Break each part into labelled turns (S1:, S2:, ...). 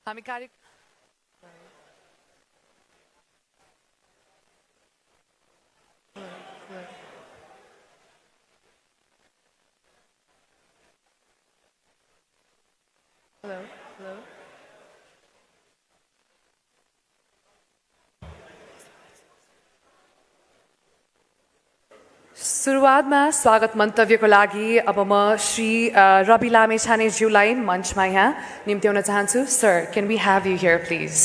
S1: हामी कार्य Hello. सुरुवातमा स्वागत मन्तव्यको लागि अब म श्री रवि लामेछानेज्यूलाई मञ्चमा यहाँ निम्त्याउन चाहन्छु। Sir, can we have you here please?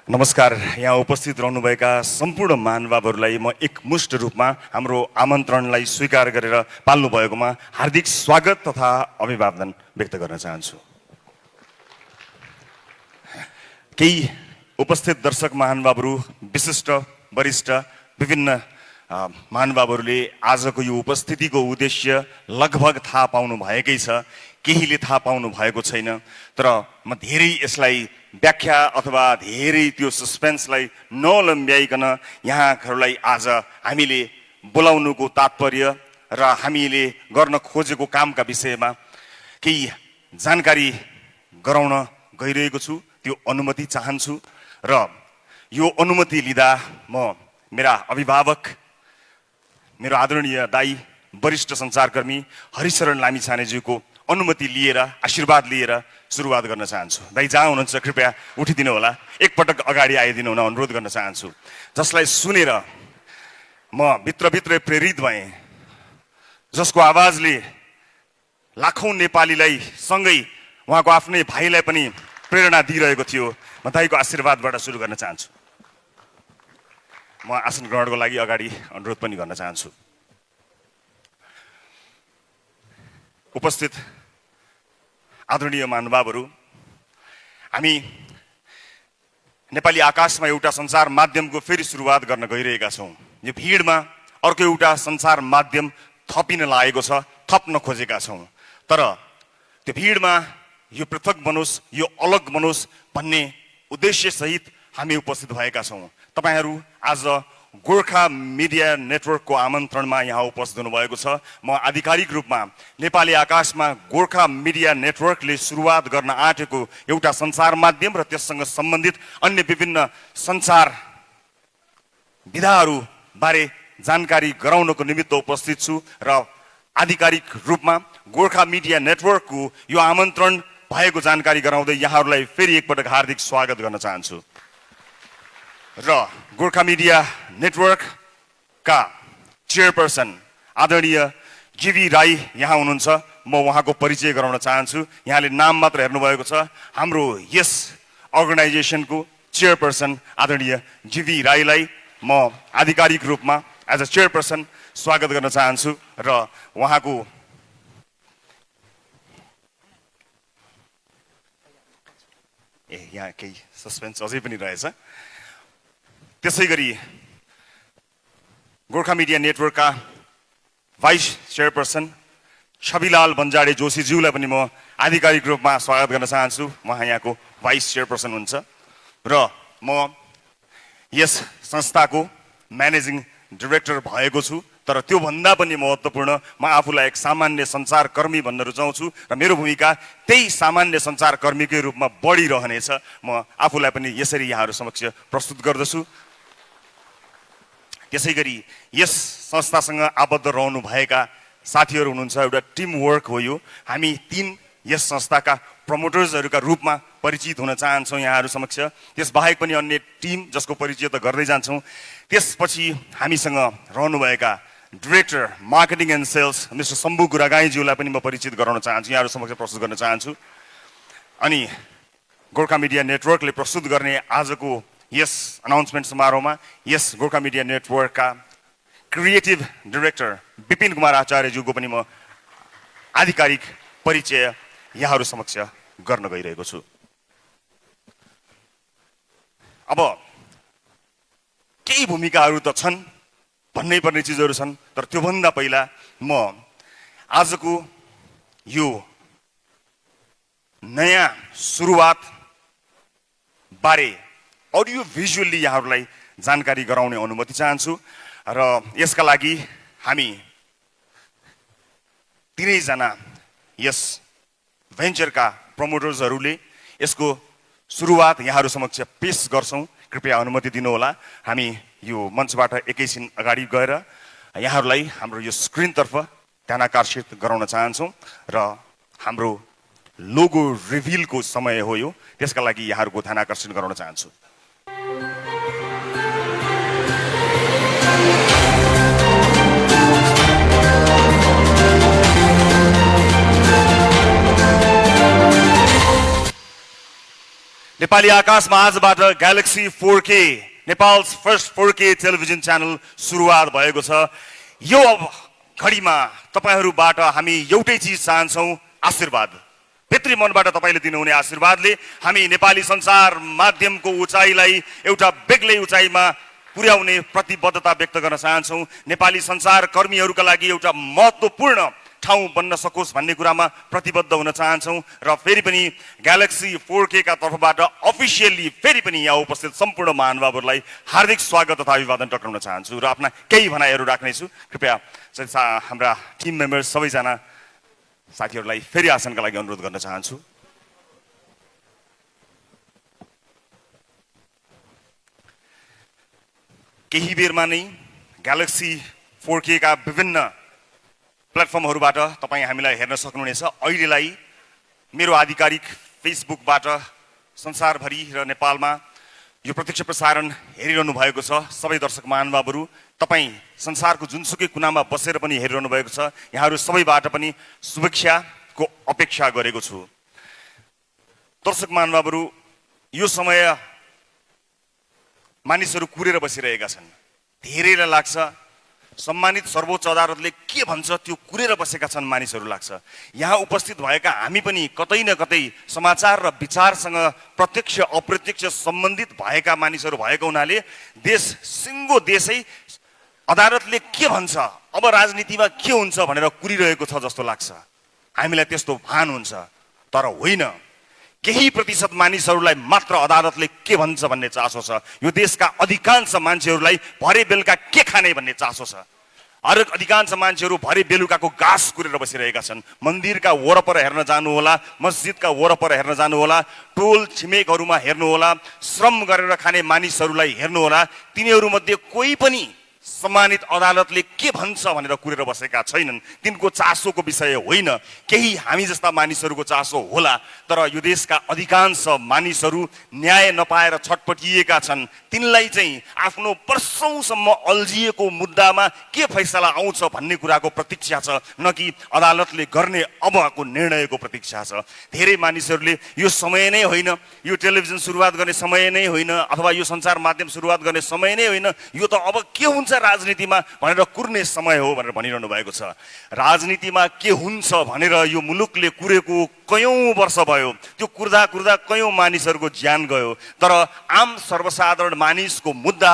S2: नमस्कार। यहाँ उपस्थित रहनुभएका सम्पूर्ण महानुभावहरूलाई म एकमुष्ट रूपमा हाम्रो आमन्त्रणलाई स्वीकार गरेर पाल्नु भएकोमा हार्दिक स्वागत तथा अभिवादन व्यक्त गर्न चाहन्छु। केही उपस्थित दर्शक महानुभावहरू, विशिष्ट वरिष्ठ विभिन्न महानुभावहरूले आजको यो उपस्थितिको उद्देश्य लगभग थाहा पाउनु भएकै छ, केहीले थाहा पाउनु भएको छैन। तर म धेरै यसलाई व्याख्या अथवा धेरै त्यो सस्पेन्सलाई नलम्ब्याइकन यहाँहरूलाई आज हामीले बोलाउनुको तात्पर्य र हामीले गर्न खोजेको कामका विषयमा केही जानकारी गराउन गइरहेको छु। त्यो अनुमति चाहन्छु र यो अनुमति लिँदा म मेरा अभिभावक, मेरो आदरणीय दाई, वरिष्ठ सञ्चारकर्मी हरिशरण लामिछानेज्यूको अनुमति लिएर, आशीर्वाद लिएर सुरुवात गर्न चाहन्छु। दाइ जहाँ हुनुहुन्छ कृपया उठिदिनु होला, एकपटक अगाडि आइदिनु हुन अनुरोध गर्न चाहन्छु। जसलाई सुनेर म भित्रभित्रै प्रेरित भएँ, जसको आवाजले लाखौं नेपालीलाई सँगै उहाँको आफ्नै भाइलाई पनि प्रेरणा दिइरहेको थियो, म दाइको आशीर्वादबाट सुरु गर्न चाहन्छु। म आसन ग्रहणको लागि अगाडि अनुरोध पनि गर्न चाहन्छु। उपस्थित आदरणीय महानुभावहरू, हामी नेपाली आकाशमा एउटा सञ्चार माध्यमको फेरि सुरुवात गर्न गइरहेका छौँ। यो भिडमा अर्को एउटा सञ्चार माध्यम थपिन लागेको छ, थप्न खोजेका छौँ। तर त्यो भिडमा यो पृथक बनोस्, यो अलग बनोस् भन्ने उद्देश्यसहित हामी उपस्थित भएका छौँ। तपाईहरू आज गोर्खा मिडिया नेटवर्कको आमन्त्रणमा यहाँ उपस्थित हुनुभएको छ। म आधिकारिक रूपमा नेपाली आकाशमा गोर्खा मिडिया नेटवर्कले सुरुवात गर्न आँटेको एउटा सञ्चार माध्यम र त्यससँग सम्बन्धित अन्य विभिन्न सञ्चार विधाहरू बारे जानकारी गराउनको निमित्त उपस्थित छु र आधिकारिक रूपमा गोर्खा मिडिया नेटवर्कको यो आमन्त्रण भएको जानकारी गराउँदै यहाँहरूलाई फेरि एकपटक हार्दिक स्वागत गर्न चाहन्छु। र गोर्खा मिडिया नेटवर्कका चेयरपर्सन आदरणीय जीवी राई यहाँ हुनुहुन्छ। म उहाँको परिचय गराउन चाहन्छु। यहाँले नाम मात्र हेर्नुभएको छ। हाम्रो यस अर्गनाइजेसनको चेयरपर्सन आदरणीय जीवी राईलाई म आधिकारिक रूपमा एज अ चेयरपर्सन स्वागत गर्न चाहन्छु र उहाँको यहाँ केही सस्पेन्स अझै पनि रहेछ। त्यसै गरी गोर्खा मिडिया नेटवर्कका भाइस चेयरपर्सन छविलाल बन्जाडे जोशीज्यूलाई पनि म आधिकारिक रूपमा स्वागत गर्न चाहन्छु। उहाँ यहाँको भाइस चेयरपर्सन हुनुहुन्छ र म यस संस्थाको म्यानेजिङ डाइरेक्टर भएको छु। तर त्योभन्दा पनि महत्त्वपूर्ण, म आफूलाई एक सामान्य सञ्चारकर्मी भन्न रुचाउँछु र मेरो भूमिका त्यही सामान्य सञ्चारकर्मीकै रूपमा बढिरहनेछ। म आफूलाई पनि यसरी यहाँहरू समक्ष प्रस्तुत गर्दछु। त्यसै गरी यस संस्थासँग आबद्ध रहनुभएका साथीहरू हुनुहुन्छ। एउटा टिम वर्क हो यो। हामी तीन यस संस्थाका प्रमोटर्सहरूका रूपमा परिचित हुन चाहन्छौँ यहाँहरू समक्ष। त्यसबाहेक पनि अन्य टिम जसको परिचय त गर्दै जान्छौँ। त्यसपछि हामीसँग रहनुभएका director marketing and sales mister Shambhu गुरागाईज्यूलाई पनि म परिचित गराउन चाहन्छु, यहाँहरू समक्ष प्रस्तुत गर्न चाहन्छु। अनि गोर्खा मिडिया नेटवर्कले प्रस्तुत गर्ने आजको यस अनाउन्समेन्ट समारोहमा यस गोर्खा मिडिया नेटवर्कका क्रिएटिभ डिरेक्टर विपिन कुमार आचार्यज्यूको पनि म आधिकारिक परिचय यहाँहरू समक्ष गर्न गइरहेको छु। अब केही भूमिकाहरू त छन्, भन्नै पर्ने चिजहरू छन्, तर त्योभन्दा पहिला म आजको यो नयाँ सुरुवात बारे अडियो भिजुअल्ली यहाँहरूलाई जानकारी गराउने अनुमति चाहन्छु। र यसका लागि हामी तीनैजना यस भेन्चरका प्रमोटर्सहरूले यसको सुरुवात यहाँहरू समक्ष पेश गर्छौँ। कृपया अनुमति दिनुहोला। हामी यो मञ्चबाट एकैछिन अगाडि गएर यहाँहरूलाई हाम्रो यो स्क्रिनतर्फ ध्यानाकर्षित गराउन चाहन्छौँ र हाम्रो लोगो रिभिलको समय हो यो, त्यसका लागि यहाँहरूको ध्यानाकर्षण गराउन चाहन्छु। नेपाली आकाशमा आजबाट Galaxy 4K Nepal's first 4K television channel सुरुवात भएको छ। यो घडीमा तपाईहरूबाट हामी एउटै चिज चाहन्छौँ, आशीर्वाद। भित्री मनबाट तपाईले दिनुहुने आशीर्वादले हामी नेपाली संसार माध्यमको उचाइलाई एउटा बेग्लै उचाइमा पुर्याउने प्रतिबद्धता व्यक्त गर्न चाहन्छौँ। नेपाली संसार कर्मीहरूका लागि एउटा महत्त्वपूर्ण ठाउँ बन्न सकोस् भन्ने कुरामा प्रतिबद्ध हुन चाहन्छौँ। र फेरि पनि ग्यालेक्सी 4K का तर्फबाट अफिसियल्ली फेरि पनि यहाँ उपस्थित सम्पूर्ण महानुभावहरूलाई हार्दिक स्वागत तथा अभिवादन टक्राउन चाहन्छु र आफ्ना केही भनाइहरू राख्नेछु। कृपया हाम्रा टिम मेम्बर्स सबैजना साथीहरूलाई फेरि आसनका लागि अनुरोध गर्न चाहन्छु। केही बेरमा नै ग्यालेक्सी 4K का विभिन्न प्लेटफर्महरूबाट तपाईँ हामीलाई हेर्न सक्नुहुनेछ। अहिलेलाई मेरो आधिकारिक फेसबुकबाट संसारभरि र नेपालमा यो प्रत्यक्ष प्रसारण हेरिरहनु भएको छ। सबै दर्शक महानुभावहरू, तपाईँ संसारको जुनसुकै कुनामा बसेर पनि हेरिरहनु भएको छ। यहाँहरू सबैबाट पनि शुभेच्छाको अपेक्षा गरेको छु। दर्शक महानुभावहरू, यो समय मानिसहरू कुरेर बसिरहेका छन्। धेरैलाई लाग्छ सम्मानित सर्वोच्च अदालतले के भन्छ त्यो कुरेर बसेका छन् मानिसहरू लाग्छ। यहाँ उपस्थित भएका हामी पनि कतै न कतै समाचार र विचारसँग प्रत्यक्ष अप्रत्यक्ष सम्बन्धित भएका मानिसहरू भएको हुनाले देश सिङ्गो देशै अदालतले के भन्छ, अब राजनीतिमा के हुन्छ भनेर कुरिरहेको छ जस्तो लाग्छ। हामीलाई त्यस्तो भान हुन्छ, तर होइन। केही प्रतिशत मानिसहरूलाई मात्र अदालतले के भन्छ भन्ने चासो छ। यो देशका अधिकांश मान्छेहरूलाई भरे बेलुका के खाने भन्ने चासो छ। अधिकांश मान्छेहरू भरे बेलुकाको घाँस कुरेर बसिरहेका छन्। मन्दिरका वरपर हेर्न जानुहोला, मस्जिदका वरपर हेर्न जानुहोला, टोल छिमेकहरूमा हेर्नुहोला, श्रम गरेर खाने मानिसहरूलाई हेर्नुहोला। तिनीहरूमध्ये कोही पनि सम्मानित अदालतले के भन्छ भनेर कुरेर बसेका छैनन्। तिनको चासोको विषय होइन, केही हामी जस्ता मानिसहरूको चासो होला। तर यो देशका अधिकांश मानिसहरू न्याय नपाएर छटपटिएका छन्। तिनलाई चाहिँ आफ्नो वर्षौंसम्म अल्झिएको मुद्दामा के फैसला आउँछ भन्ने कुराको प्रतीक्षा छ, न कि अदालतले गर्ने अबको निर्णयको प्रतीक्षा छ। धेरै मानिसहरूले यो समय नै होइन, यो टेलिभिजन सुरुवात गर्ने समय नै होइन, अथवा यो सञ्चार माध्यम सुरुवात गर्ने समय नै होइन, यो त अब के हुन्छ राजनीतिमा भनेर कुर्ने समय हो भनेर भनिरहनु भएको छ। राजनीतिमा के हुन्छ भनेर यो मुलुकले कुरेको कयौं वर्ष भयो। त्यो कुर्दा कुर्दा कयौं मानिसहरूको ज्यान गयो। तर आम सर्वसाधारण मानिसको मुद्दा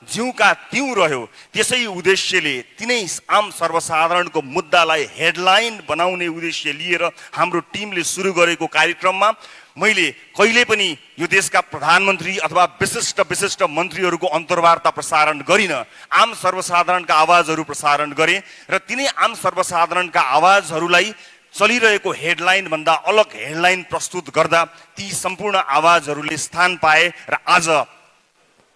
S2: जिउका तिउँ रह्यो। त्यसै उद्देश्यले तिनै आम सर्वसाधारणको मुद्दालाई हेडलाइन बनाउने उद्देश्य लिएर हाम्रो टिमले सुरु गरेको कार्यक्रममा मैले कहिले पनि यो देशका प्रधानमन्त्री अथवा विशिष्ट मन्त्रीहरूको अन्तर्वार्ता प्रसारण गरिन। आम सर्वसाधारणका आवाजहरू प्रसारण गरे र तिनै आम सर्वसाधारणका आवाजहरूलाई चलिरहेको हेडलाइन भन्दा अलग हेडलाइन प्रस्तुत गर्दा ती सम्पूर्ण आवाजहरूले स्थान पाए र आज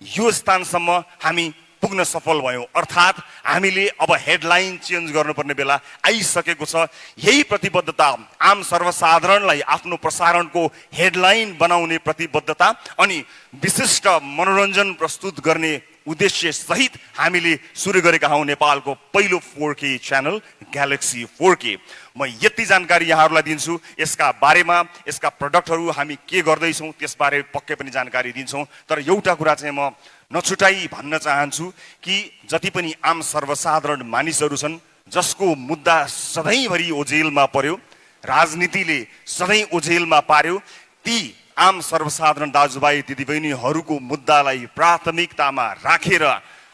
S2: यो स्थानसम्म हामी पुग्न सफल भयौँ। अर्थात् हामीले अब हेडलाइन चेन्ज गर्नुपर्ने बेला आइसकेको छ। यही प्रतिबद्धता आम सर्वसाधारणलाई आफ्नो प्रसारणको हेडलाइन बनाउने प्रतिबद्धता अनि विशिष्ट मनोरञ्जन प्रस्तुत गर्ने उद्देश्य सहित हामीले सुरु गरेका हौँ नेपालको पहिलो 4K च्यानल ग्यालेक्सी 4K। म यति जानकारी यहाँहरूलाई दिन्छु। यसका बारेमा, यसका प्रडक्टहरू हामी के गर्दैछौँ त्यसबारे पक्कै पनि जानकारी दिन्छौँ। तर एउटा कुरा चाहिँ म नछुटाई भन्न चाहन्छु कि जति पनि आम सर्वसाधारण मानिसहरू छन् जसको मुद्दा सधैँभरि ओझेलमा पर्यो, राजनीतिले सधैँ ओझेलमा पार्यो, ती आम सर्वसाधारण दाजुभाइ दिदीबहिनीहरूको मुद्दालाई प्राथमिकतामा राखेर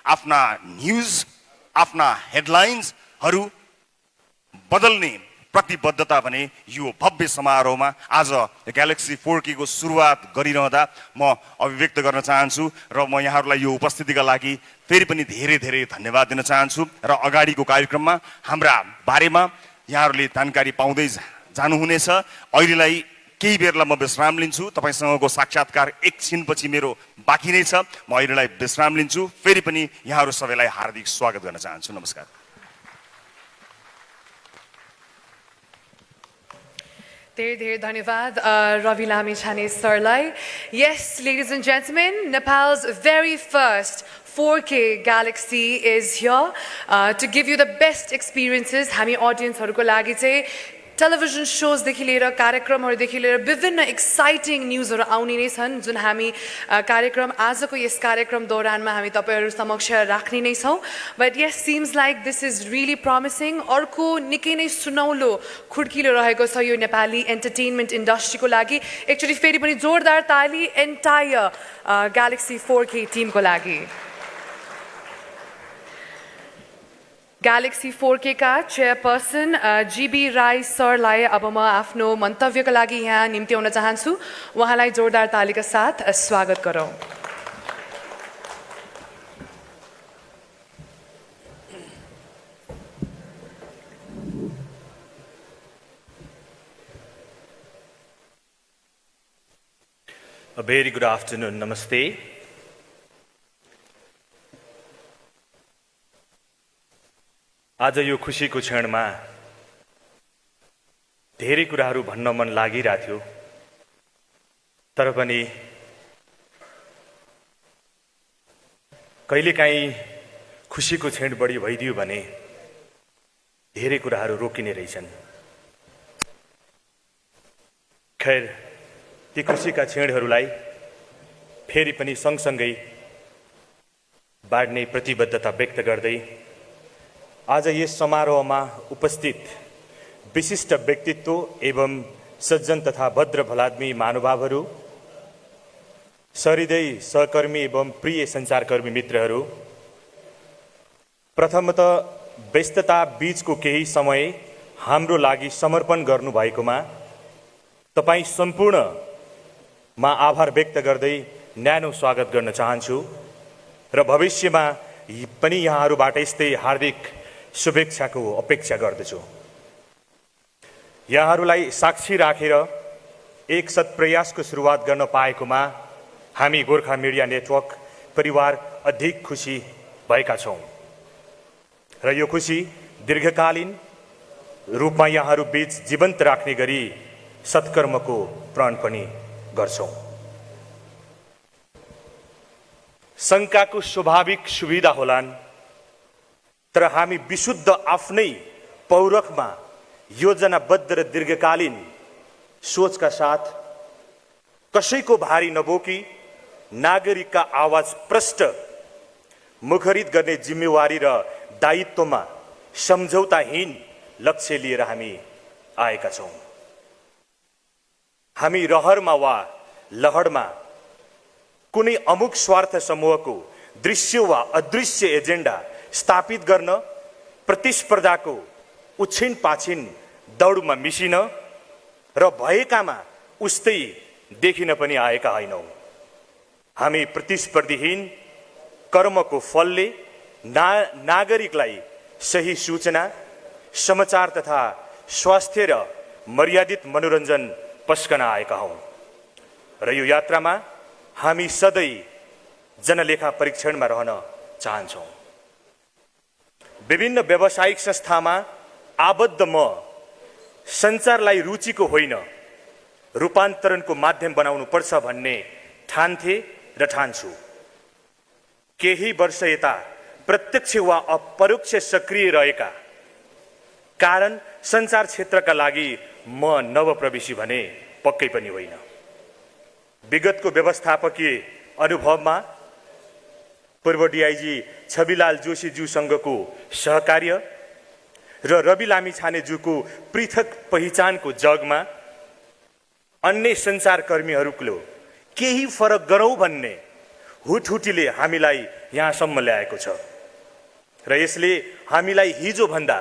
S2: आफ्ना न्युज, आफ्ना हेडलाइन्सहरू बदल्ने प्रतिबद्धता भने यो भव्य समारोहमा आज ग्यालेक्सी 4K को सुरुवात गरिरहँदा म अभिव्यक्त गर्न चाहन्छु र म यहाँहरूलाई यो उपस्थितिका लागि फेरि पनि धेरै धेरै धन्यवाद दिन चाहन्छु। र अगाडिको कार्यक्रममा हाम्रा बारेमा यहाँहरूले जानकारी पाउँदै जानुहुनेछ। अहिलेलाई केही बेरलाई म विश्राम लिन्छु। तपाईसँगको साक्षात्कार एकछिनपछि मेरो बाँकी नै छ। म अहिलेलाई विश्राम लिन्छु। फेरि पनि यहाँहरू सबैलाई हार्दिक स्वागत गर्न चाहन्छु। नमस्कार।
S1: धेरै धेरै धन्यवाद रवि लामिछाने सरलाई। Yes, ladies and gentlemen, Nepal's very first 4K Galaxy is here to give you the best experiences. हामी audienceहरूको लागि चाहिँ टेलिभिजन सोजदेखि लिएर कार्यक्रमहरूदेखि लिएर विभिन्न एक्साइटिङ न्युजहरू आउने नै छन् जुन हामी कार्यक्रम आजको यस कार्यक्रम दौरानमा हामी तपाईहरू समक्ष राख्ने नै छौँ। But yes seems like this is really promising. अर्को निकै नै सुनौलो खुड्किलो रहेको छ यो नेपाली एन्टरटेनमेन्ट इन्डस्ट्रीको लागि। एकचोटि फेरि पनि जोरदार ताली एन्टायर ग्यालेक्सी 4K टिमको लागि। ग्यालेक्सी 4K का चेयरपर्सन GB राई सरलाई अब म आफ्नो मन्तव्यका लागि यहाँ निम्त्याउन चाहन्छु। उहाँलाई जोरदार तालीका साथ स्वागत गरौँ।
S3: A very good afternoon. Namaste. आज यो खुसीको क्षणमा धेरै कुराहरू भन्न मन लागिरहेको थियो, तर पनि कहिलेकाहीँ खुसीको क्षण बढी भइदियो भने धेरै कुराहरू रोकिने रहेछन्। खैर, ती खुसीका क्षणहरूलाई फेरि पनि सँगसँगै बाँड्ने प्रतिबद्धता व्यक्त गर्दै आज यस समारोहमा उपस्थित विशिष्ट व्यक्तित्व एवं सज्जन तथा भद्र भलाद्मी महानुभावहरू, सहृदय सहकर्मी एवं प्रिय सञ्चारकर्मी मित्रहरू, प्रथमतः व्यस्तता बीचको केही समय हाम्रो लागि समर्पण गर्नुभएकोमा तपाईँ सम्पूर्णमा आभार व्यक्त गर्दै न्यानो स्वागत गर्न चाहन्छु र भविष्यमा पनि यहाँहरूबाट यस्तै हार्दिक शुभेच्छाको अपेक्षा गर्दछु। यहाँहरूलाई साक्षी राखेर एक सत्प्रयासको सुरुवात गर्न पाएकोमा हामी गोर्खा मिडिया नेटवर्क परिवार अधिक खुसी भएका छौँ र यो खुसी दीर्घकालीन रूपमा यहाँहरू बीच जीवन्त राख्ने गरी सत्कर्मको प्रण पनि गर्छौँ। शङ्काको स्वाभाविक सुविधा होलान्, तर हामी विशुद्ध आफ्नै पौरखमा योजनाबद्ध र दीर्घकालीन सोचका साथ कसैको भारी नबोकी नागरिकका आवाज प्रष्ट मुखरित गर्ने जिम्मेवारी र दायित्वमा सम्झौताहीन लक्ष्य लिएर हामी आएका छौँ। हामी रहरमा वा लहरमा कुनै अमुक स्वार्थ समूहको दृश्य वा अदृश्य एजेन्डा स्थापित गर्न प्रतिस्पर्धाको उछिन पाछिन दौडमा मिसिन र भएकामा उस्तै देखिन पनि आएका होइनौँ। हामी प्रतिस्पर्धीहीन कर्मको फलले नागरिकलाई सही सूचना, समाचार तथा स्वास्थ्य र मर्यादित मनोरञ्जन पस्कन आएका हौँ र यो यात्रामा हामी सधैँ जनलेखा परीक्षणमा रहन चाहन्छौँ। विभिन्न व्यावसायिक संस्थामा आबद्ध म सञ्चारलाई रुचिको होइन रूपान्तरणको माध्यम बनाउनु पर्छ भन्ने ठान्थे र ठान्छु। केही वर्ष यता प्रत्यक्ष वा अपरोक्ष सक्रिय रहेका कारण सञ्चार क्षेत्रका लागि म नवप्रवेशी भने पक्कै पनि होइन। विगतको व्यवस्थापकीय अनुभवमा पूर्व डिआइजी छविलाल जोशीज्यूसँगको सहकार्य र रवि लामिछानेज्यूको पृथक पहिचानको जगमा अन्य सञ्चारकर्मीहरूको केही फरक गरौँ भन्ने हुटहुटीले हामीलाई यहाँसम्म ल्याएको छ र यसले हामीलाई हिजोभन्दा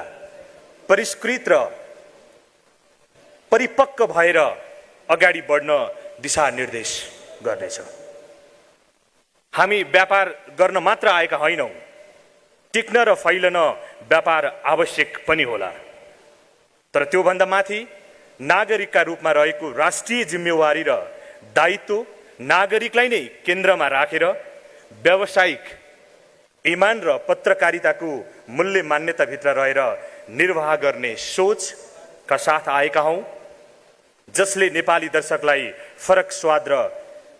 S3: परिष्कृत र परिपक्व भएर अगाडि बढ्न दिशानिर्देश गर्नेछ। हामी व्यापार गर्न मात्र आएका होइनौँ, टिक्न र फैलन व्यापार आवश्यक पनि होला। तर त्योभन्दा माथि नागरिकका रूपमा रहेको राष्ट्रिय जिम्मेवारी र दायित्व नागरिकलाई नै केन्द्रमा राखेर व्यावसायिक इमान र पत्रकारिताको मूल्य मान्यताभित्र रहेर निर्वाह गर्ने सोचका साथ आएका हौँ, जसले नेपाली दर्शकलाई फरक स्वाद र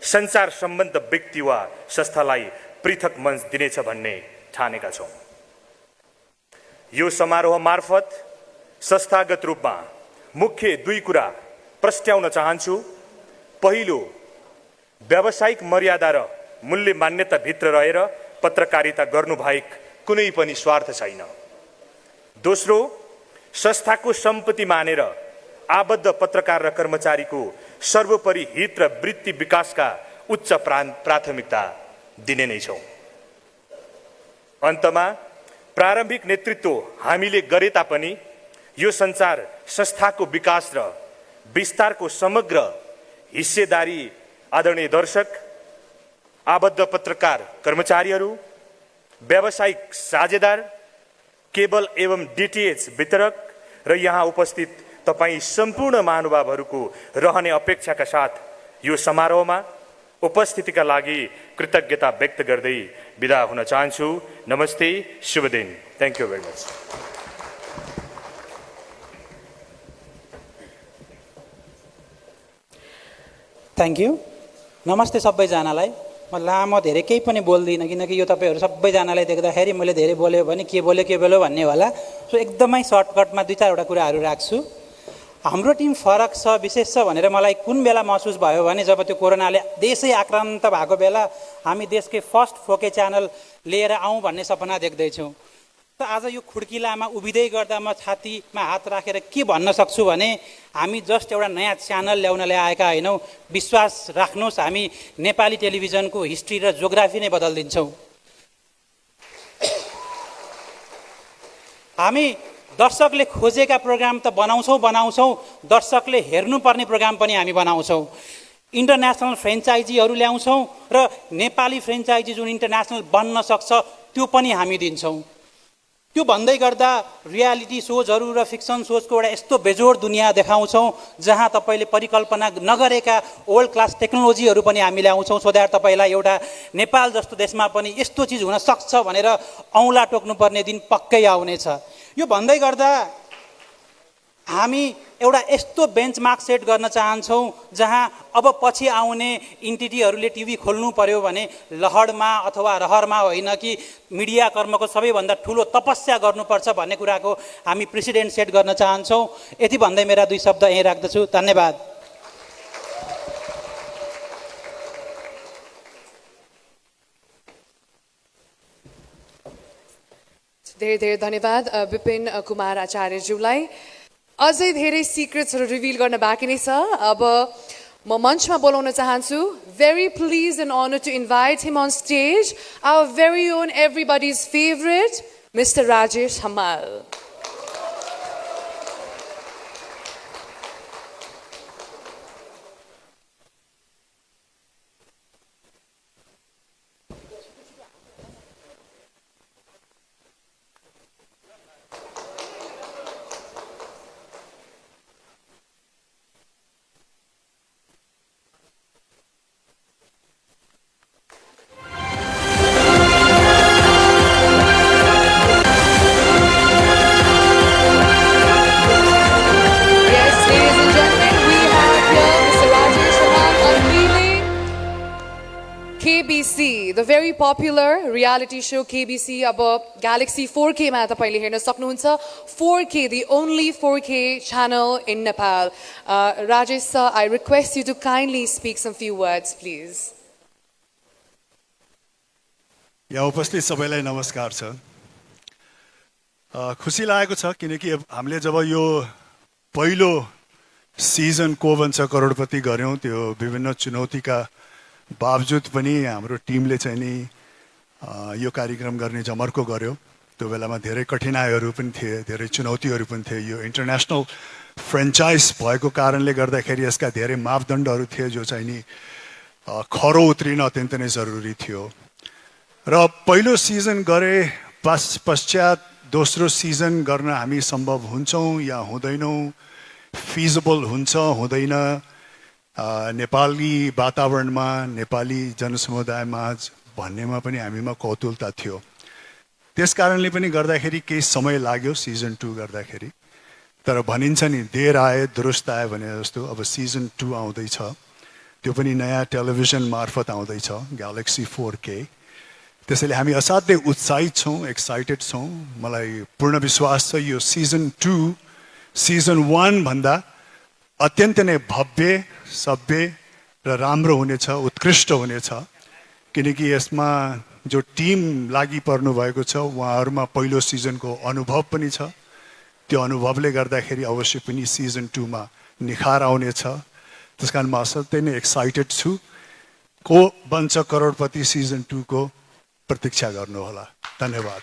S3: सञ्चार सम्बन्ध व्यक्ति वा संस्थालाई पृथक मञ्च दिनेछ भन्ने ठानेका छौँ। यो समारोह मार्फत संस्थागत रूपमा मुख्य दुई कुरा प्रस्ट्याउन चाहन्छु। पहिलो, व्यावसायिक मर्यादा र मूल्य मान्यताभित्र रहेर पत्रकारिता गर्नुभएक कुनै पनि स्वार्थ छैन। दोस्रो, संस्थाको सम्पत्ति मानेर आबद्ध पत्रकार र कर्मचारीको सर्वोपरि हित र वृत्ति विकासका उच्च प्राथमिकता दिने नै छौँ। अन्तमा प्रारम्भिक नेतृत्व हामीले गरे तापनि यो सञ्चार संस्थाको विकास र विस्तारको समग्र हिस्सेदारी आदरणीय दर्शक, आबद्ध पत्रकार कर्मचारीहरू, व्यावसायिक साझेदार, केबल एवं डिटिएच वितरक र यहाँ उपस्थित तपाईँ सम्पूर्ण महानुभावहरूको रहने अपेक्षाका साथ यो समारोहमा उपस्थितिका लागि कृतज्ञता व्यक्त गर्दै बिदा हुन चाहन्छु। नमस्ते, शुभ दिन। Thank you very much.
S4: Thank you. नमस्ते सबैजनालाई। म लामो धेरै केही पनि बोल्दिनँ, किनकि यो तपाईँहरू सबैजनालाई देख्दाखेरि मैले धेरै बोल्यो भने के बोल्यो भन्ने होला। सो एकदमै सर्टकटमा दुई चारवटा कुराहरू राख्छु। हाम्रो टिम फरक छ, विशेष छ भनेर मलाई कुन बेला महसुस भयो भने जब त्यो कोरोनाले देशै आक्रान्त भएको बेला हामी देशकै फर्स्ट 4K च्यानल लिएर आउँ भन्ने सपना देख्दैछौँ। त आज यो खुड्किलामा उभिँदै गर्दा म छातीमा हात राखेर के भन्न सक्छु भने हामी जस्ट एउटा नयाँ च्यानल ल्याउनले आएका होइनौँ। विश्वास राख्नुहोस्, हामी नेपाली टेलिभिजनको हिस्ट्री र जोग्राफी नै बदलिदिन्छौँ। हामी दर्शकले खोजेका प्रोग्राम त बनाउँछौँ, दर्शकले हेर्नुपर्ने प्रोग्राम पनि हामी बनाउँछौँ। इन्टरनेसनल फ्रेन्चाइजीहरू ल्याउँछौँ र नेपाली फ्रेन्चाइजी जुन इन्टरनेसनल बन्न सक्छ त्यो पनि हामी दिन्छौँ। त्यो भन्दै गर्दा रियालिटी सोजहरू र फिक्सन सोजको एउटा यस्तो बेजोड दुनियाँ देखाउँछौँ जहाँ तपाईँले परिकल्पना नगरेका वर्ल्ड क्लास टेक्नोलोजीहरू पनि हामी ल्याउँछौँ, सो द्याट तपाईँलाई एउटा नेपाल जस्तो देशमा पनि यस्तो चिज हुन सक्छ भनेर औँला टोक्नुपर्ने दिन पक्कै आउनेछ। यो भन्दै गर्दा हामी एउटा यस्तो बेन्चमार्क सेट गर्न चाहन्छौँ जहाँ अब पछि आउने इन्टिटीहरूले टिभी खोल्नु पर्यो भने लहरमा अथवा रहरमा होइन कि मिडिया कर्मको सबैभन्दा ठुलो तपस्या गर्नुपर्छ भन्ने कुराको हामी प्रेसिडेन्ट सेट गर्न चाहन्छौँ। यति भन्दै मेरा दुई शब्द यहीँ राख्दछु। धन्यवाद।
S1: धेरै धेरै धन्यवाद विपिन कुमार आचार्यज्यूलाई। अझै धेरै सिक्रेट्सहरू रिभिल गर्न बाँकी नै छ। अब म मञ्चमा बोलाउन चाहन्छु। Very please and honour to invite him on stage our very own everybody's favourite mister Rajesh Hamal. KBC, the very popular reality show KBC अब Galaxy 4K मा तपाईले हेर्न सक्नुहुन्छ 4K, the only 4K channel in Nepal. Rajesh sir, I request you to kindly speak some few words, please.
S5: यहाँ उपस्थित सबैलाई नमस्कार छ। खुसी लागेको छ किनकि हामीले जब यो पहिलो सिजन को भन्छ करोडपति गर्यौं त्यो विभिन्न चुनौतीका बावजुद पनि हाम्रो टिमले चाहिँ नि यो कार्यक्रम गर्ने जमर्को गर्यो। त्यो बेलामा धेरै कठिनाइहरू पनि थिए, धेरै चुनौतीहरू पनि थिए। यो इन्टरनेशनल फ्रेन्चाइज भएको कारणले गर्दाखेरि यसका धेरै मापदण्डहरू थिए जो चाहिँ नि खरो उत्रिन अत्यन्त नै जरुरी थियो। र पहिलो सिजन गरे पश्चात दोस्रो सिजन गर्न हामी सम्भव हुन्छौं या हुँदैनौं, फिजिबल हुन्छ हुँदैन, नेपाली वातावरणमा नेपाली जनसमुदायमा भन्नेमा पनि हामीमा कौतुलता थियो। त्यसकारणले पनि गर्दाखेरि केही समय लाग्यो सिजन 2 गर्दाखेरि। तर भनिन्छ नि देर आए दुरुस्त आए भने जस्तो अब सिजन 2 आउँदैछ। त्यो पनि नयाँ टेलिभिजन मार्फत आउँदैछ, ग्यालेक्सी 4K। त्यसैले हामी असाध्यै उत्साहित छौं, एक्साइटेड छौं। मलाई पूर्ण विश्वास छ यो सिजन 2 सिजन 1 भन्दा अत्यन्त नै भव्य, सभ्य र राम्रो हुनेछ, उत्कृष्ट हुनेछ। किनकि यसमा जो टिम लागि पर्नु भएको छ उहाँहरुमा पहिलो सिजनको अनुभव पनि छ। त्यो अनुभवले गर्दाखेरि अवश्य पनि सिजन 2 मा निखार आउनेछ। त्यसकारण म असाध्यै नै एक्साइटेड छु। को बन्छ करोडपति सिजन 2 को प्रतीक्षा गर्नुहोला। धन्यवाद।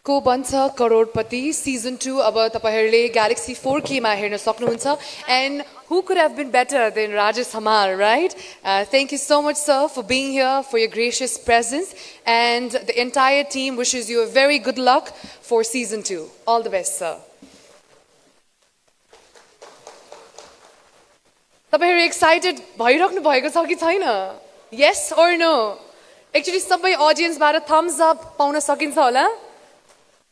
S1: को बन्छ करोडपति सिजन 2 अब तपाईहरुले ग्यालेक्सी 4K मा हेर्न सक्नुहुन्छ। And who could have been better than Rajesh Hamar, right? Thank you so much, sir, for being here, for your gracious presence, and the entire team wishes you a very good luck for season 2. All the best, sir. तपाईहरु excited भइराख्नु भएको छ कि छैन? Yes or no? Actually सबै ऑडियन्सबाट thumbs up पाउन सकिन्छ होला?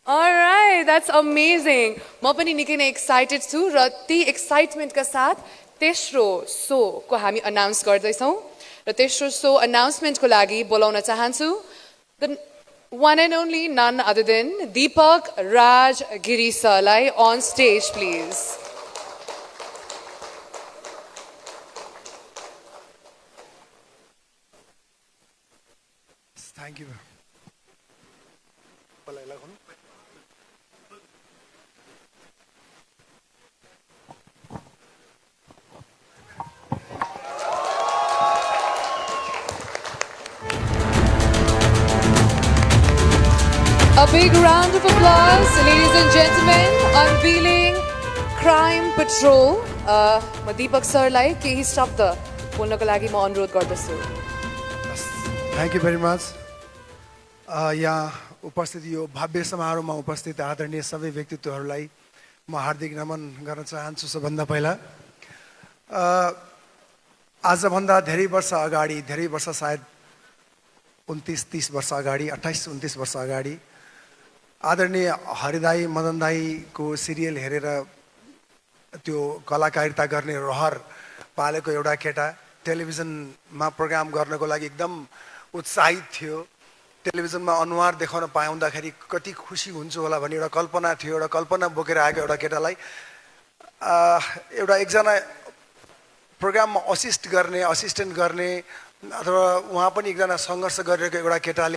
S1: Alright, that's amazing. म पनि निकै नै एक्साइटेड छु र ती एक्साइटमेन्टका साथ तेस्रो शो को हामी अनाउन्स गर्दैछौं र तेस्रो शो अनाउन्समेन्टको लागि बोलाउन चाहन्छु the one and only none other than Deepak Raj Giri सरलाई on stage, please.
S6: Thank you.
S1: A big round of applause, ladies and gentlemen, unveiling Crime Patrol. म दीपक सरलाई केही शब्द बोल्नको लागि म अनुरोध गर्दछु।
S6: Thank you very much. यहाँ उपस्थित यो भव्य समारोहमा उपस्थित आदरणीय सबै व्यक्तित्वहरूलाई म हार्दिक नमन गर्न चाहन्छु। सबभन्दा पहिला आजभन्दा धेरै वर्ष अगाडि, धेरै वर्ष सायद 29-30 वर्ष अगाडि, 28-29 वर्ष अगाडि आदरणीय हरिदाई मदन दाईको सिरियल हेरेर त्यो कलाकारिता गर्ने रहर पालेको एउटा केटा टेलिभिजनमा प्रोग्राम गर्नको लागि एकदम उत्साहित थियो। टेलिभिजनमा अनुहार देखाउन पाउँदाखेरि कति खुसी हुन्छु होला भन्ने एउटा कल्पना थियो। एउटा कल्पना बोकेर आएको एउटा केटालाई एउटा एकजना प्रोग्राममा असिस्टेन्ट गर्ने अथवा उहाँ पनि एकजना सङ्घर्ष गरिरहेको एउटा केटाले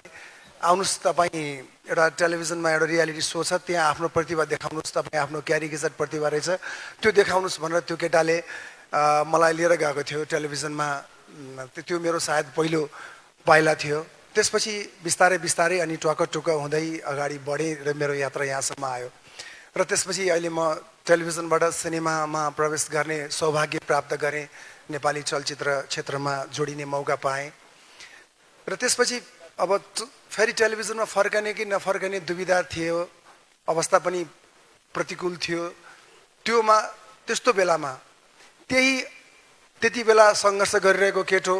S6: आउनुस् तपाईँ एउटा टेलिभिजनमा एउटा रियालिटी सो छ त्यहाँ आफ्नो प्रतिभा देखाउनुस्, तपाईँ आफ्नो क्यारिकेचर प्रतिभा रहेछ त्यो देखाउनुस् भनेर त्यो केटाले मलाई लिएर गएको थियो टेलिभिजनमा। त्यो मेरो सायद पहिलो पाइला थियो। त्यसपछि बिस्तारै बिस्तारै अनि टुक्क हुँदै अगाडि बढेँ र मेरो यात्रा यहाँसम्म आयो। र त्यसपछि अहिले म टेलिभिजनबाट सिनेमामा प्रवेश गर्ने सौभाग्य प्राप्त गरेँ, नेपाली चलचित्र क्षेत्रमा जोडिने मौका पाएँ। र त्यसपछि अब फेरि टेलिभिजनमा फर्कने कि नफर्कने दुविधा थियो, अवस्था पनि प्रतिकूल थियो। त्यस्तो बेलामा त्यति बेला सङ्घर्ष गरिरहेको केटो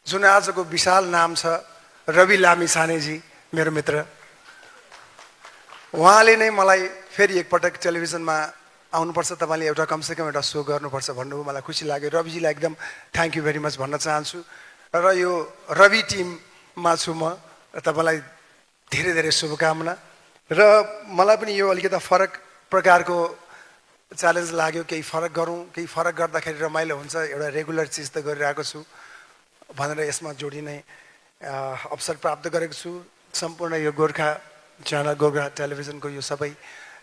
S6: जुन आजको विशाल नाम छ रवि लामिछानेजी, मेरो मित्र, उहाँले नै मलाई फेरि एकपटक टेलिभिजनमा आउनुपर्छ, तपाईँले एउटा कमसेकम एउटा सो गर्नुपर्छ भन्नुभयो। मलाई खुसी लाग्यो। रविजीलाई एकदम थ्याङ्क यू भेरी मच भन्न चाहन्छु। र यो रवि टिममा छु म, तपाईँलाई धेरै धेरै शुभकामना। र मलाई पनि यो अलिकति फरक प्रकारको च्यालेन्ज लाग्यो। केही फरक गरौँ, केही फरक गर्दाखेरि रमाइलो हुन्छ, एउटा रेगुलर चिज त गरिरहेको छु भनेर यसमा जोडिने अवसर प्राप्त गरेको छु। सम्पूर्ण यो गोर्खा च्यानल, गोर्खा टेलिभिजनको यो सबै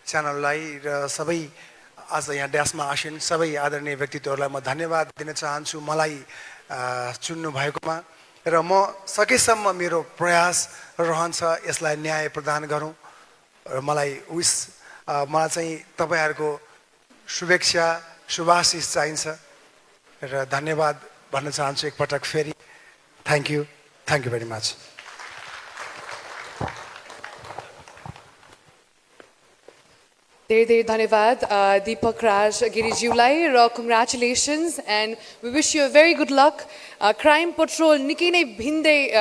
S6: च्यानललाई र सबै आज यहाँ ड्यासमा आसिन सबै आदरणीय व्यक्तित्वहरूलाई म धन्यवाद दिन चाहन्छु मलाई चुन्नु भएकोमा। र म सकेसम्म मेरो प्रयास रहन्छ यसलाई न्याय प्रदान गरौँ। र मलाई मलाई चाहिँ तपाईँहरूको शुभेच्छा, शुभाशिष चाहिन्छ र धन्यवाद भन्न चाहन्छु एकपटक फेरि। Thank you very much.
S1: धेरै धेरै धन्यवाद दीपक राज गिरिज्यूलाई र congratulations and we wish you very good luck. Crime patrol निकै नै भिन्दै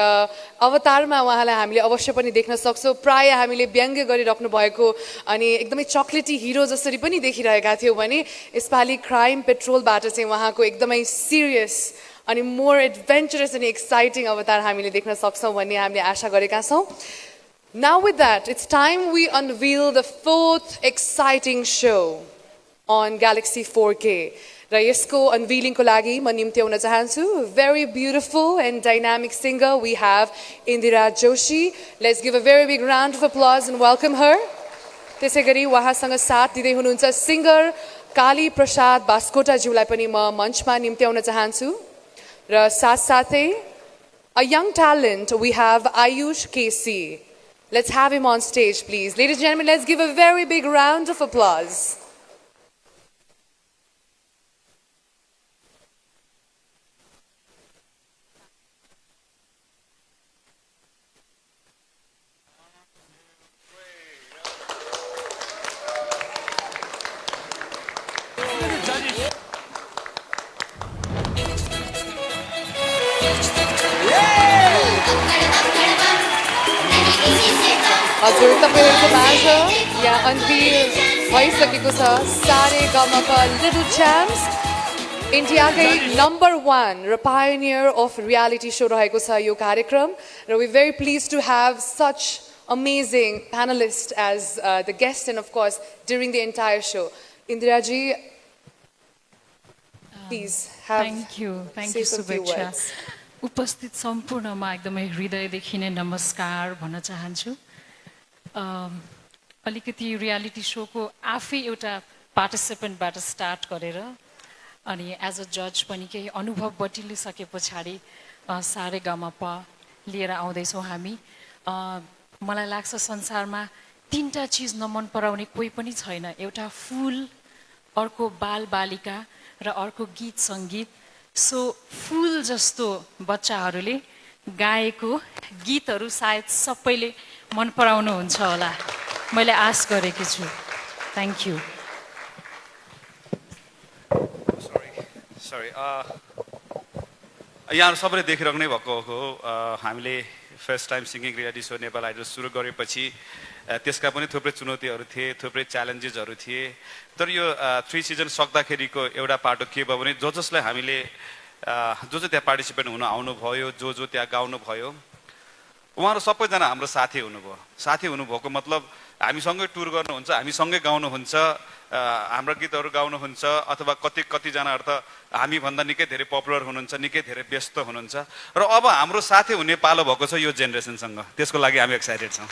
S1: अवतारमा उहाँलाई हामीले अवश्य पनि देख्न सक्छौँ। प्राय हामीले व्यङ्ग्य गरिराख्नु भएको अनि एकदमै चक्लेटी हिरो जसरी पनि देखिरहेका थियौँ भने यसपालि क्राइम पेट्रोलबाट चाहिँ उहाँको एकदमै सिरियस अनि मोर एडभेन्चरस अनि एक्साइटिङ अवतार हामीले देख्न सक्छौँ भन्ने हामीले आशा गरेका छौँ। Now with that, it's time we unveil the fourth exciting show on Galaxy 4K. र यसको unveiling को लागि म निम्त्याउन चाहन्छु very beautiful and dynamic singer we have Indira Joshi. Let's give a very big round of applause and welcome her. त्यसैगरी उहाँसँग साथ दिँदै हुनुहुन्छ सिंगर काली प्रसाद बास्कोटा ज्यूलाई पनि म मञ्चमा निम्त्याउन चाहन्छु। र साथसाथै a young talent we have Ayush KC. Let's have him on stage, please. Ladies and gentlemen, let's give a very big round of applause. हजुर तपाईहरुको माझ यहाँ अनभिल भइसकेको छ सारेगामापा लिटल च्याम्प्स इन्डियाकै नम्बर 1 र पायोनियर अफ रियालिटी शो रहेको छ यो कार्यक्रम र we very please to have such amazing panelist as the guest and of course during the entire show. इन्दिराजी प्लिज
S7: थ्याङ्क यू शुभेच्छा। उपस्थित सम्पूर्णमा एकदमै हृदयदेखि नै नमस्कार भन्न चाहन्छु। अलिकति रियालिटी सोको आफै एउटा पार्टिसिपेन्टबाट स्टार्ट गरेर अनि एज अ जज पनि केही अनुभव बटुलिसके पछाडि सारेगामापा लिएर आउँदैछौँ हामी। मलाई लाग्छ संसारमा 3टा चिज नमन पराउने कोही पनि छैन। एउटा फुल, अर्को बालबालिका र अर्को गीत सङ्गीत। सो फुल जस्तो बच्चाहरूले गाएको गीतहरू सायद सबैले मन पराउनुहुन्छ होला, मैले आश गरेकी छु। Thank you.
S8: सरी यहाँहरू सबैले देखिरहनु भएको हो। हामीले first time singing reality show Nepal idol सुरु गरेपछि त्यसका पनि थुप्रै चुनौतीहरू थिए, थुप्रै च्यालेन्जेसहरू थिए। तर यो 3 सिजन सक्दाखेरिको एउटा पाटो के भयो भने जसलाई हामीले जो त्यहाँ पार्टिसिपेन्ट हुन आउनुभयो, जो त्यहाँ गाउनु भयो, उहाँहरू सबैजना हाम्रो साथी हुनुभयो। साथी हुनुभएको मतलब हामीसँगै टुर गर्नुहुन्छ, हामीसँगै गाउनुहुन्छ, हाम्रो गीतहरू गाउनुहुन्छ, अथवा कतिजनाहरू त हामीभन्दा निकै धेरै पपुलर हुनुहुन्छ, निकै धेरै व्यस्त हुनुहुन्छ। र अब हाम्रो साथी हुने पालो भएको छ यो जेनेरेसनसँग। त्यसको लागि हामी एक्साइटेड छौँ।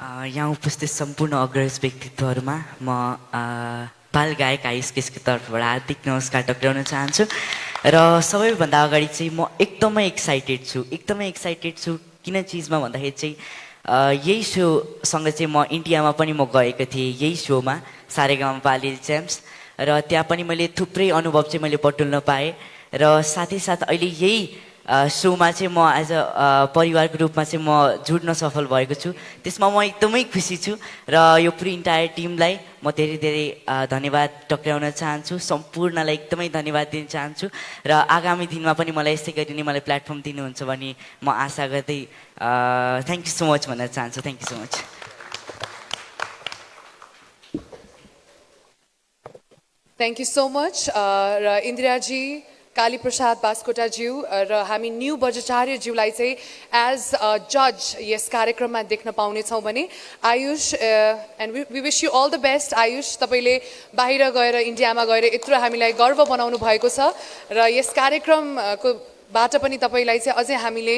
S9: यहाँ उपस्थित सम्पूर्ण अग्रज व्यक्तित्वहरूमा म बाल गायक आयुष केसीको तर्फबाट हार्दिक नमस्कार टक्राउन चाहन्छु। र सबैभन्दा अगाडि चाहिँ म एकदमै एक्साइटेड छु। किन चिजमा भन्दाखेरि चाहिँ यही सोसँग चाहिँ म इन्डियामा पनि म गएको थिएँ, यही सोमा सारेगामापा लिटल च्याम्प्स। र त्यहाँ पनि मैले थुप्रै अनुभव चाहिँ मैले बटुल्न पाएँ। र साथै साथ अहिले यही सोमा चाहिँ म एज अ परिवारको रूपमा चाहिँ म जुड्न सफल भएको छु। त्यसमा म एकदमै खुसी छु र यो पुरै इन्टायर टिमलाई म धेरै धेरै धन्यवाद टक्राउन चाहन्छु, सम्पूर्णलाई एकदमै धन्यवाद दिन चाहन्छु र आगामी दिनमा पनि मलाई यस्तै गरी नै मलाई प्लेटफर्म दिनुहुन्छ भने म आशा गर्दै थ्याङ्क यू सो मच भन्न चाहन्छु। Thank you so much.
S1: Thank you so much र इन्दिराजी, काली प्रसाद बास्कोटाज्यू र हामी न्यू बज्राचार्यज्यूलाई चाहिँ एज अ जज यस कार्यक्रममा देख्न पाउनेछौँ भने Ayush and we wish you all the best. Ayush, तपाईँले बाहिर गएर इन्डियामा गएर यत्रो हामीलाई गर्व बनाउनु भएको छ र यस कार्यक्रमको बाट पनि तपाईँलाई चाहिँ अझै हामीले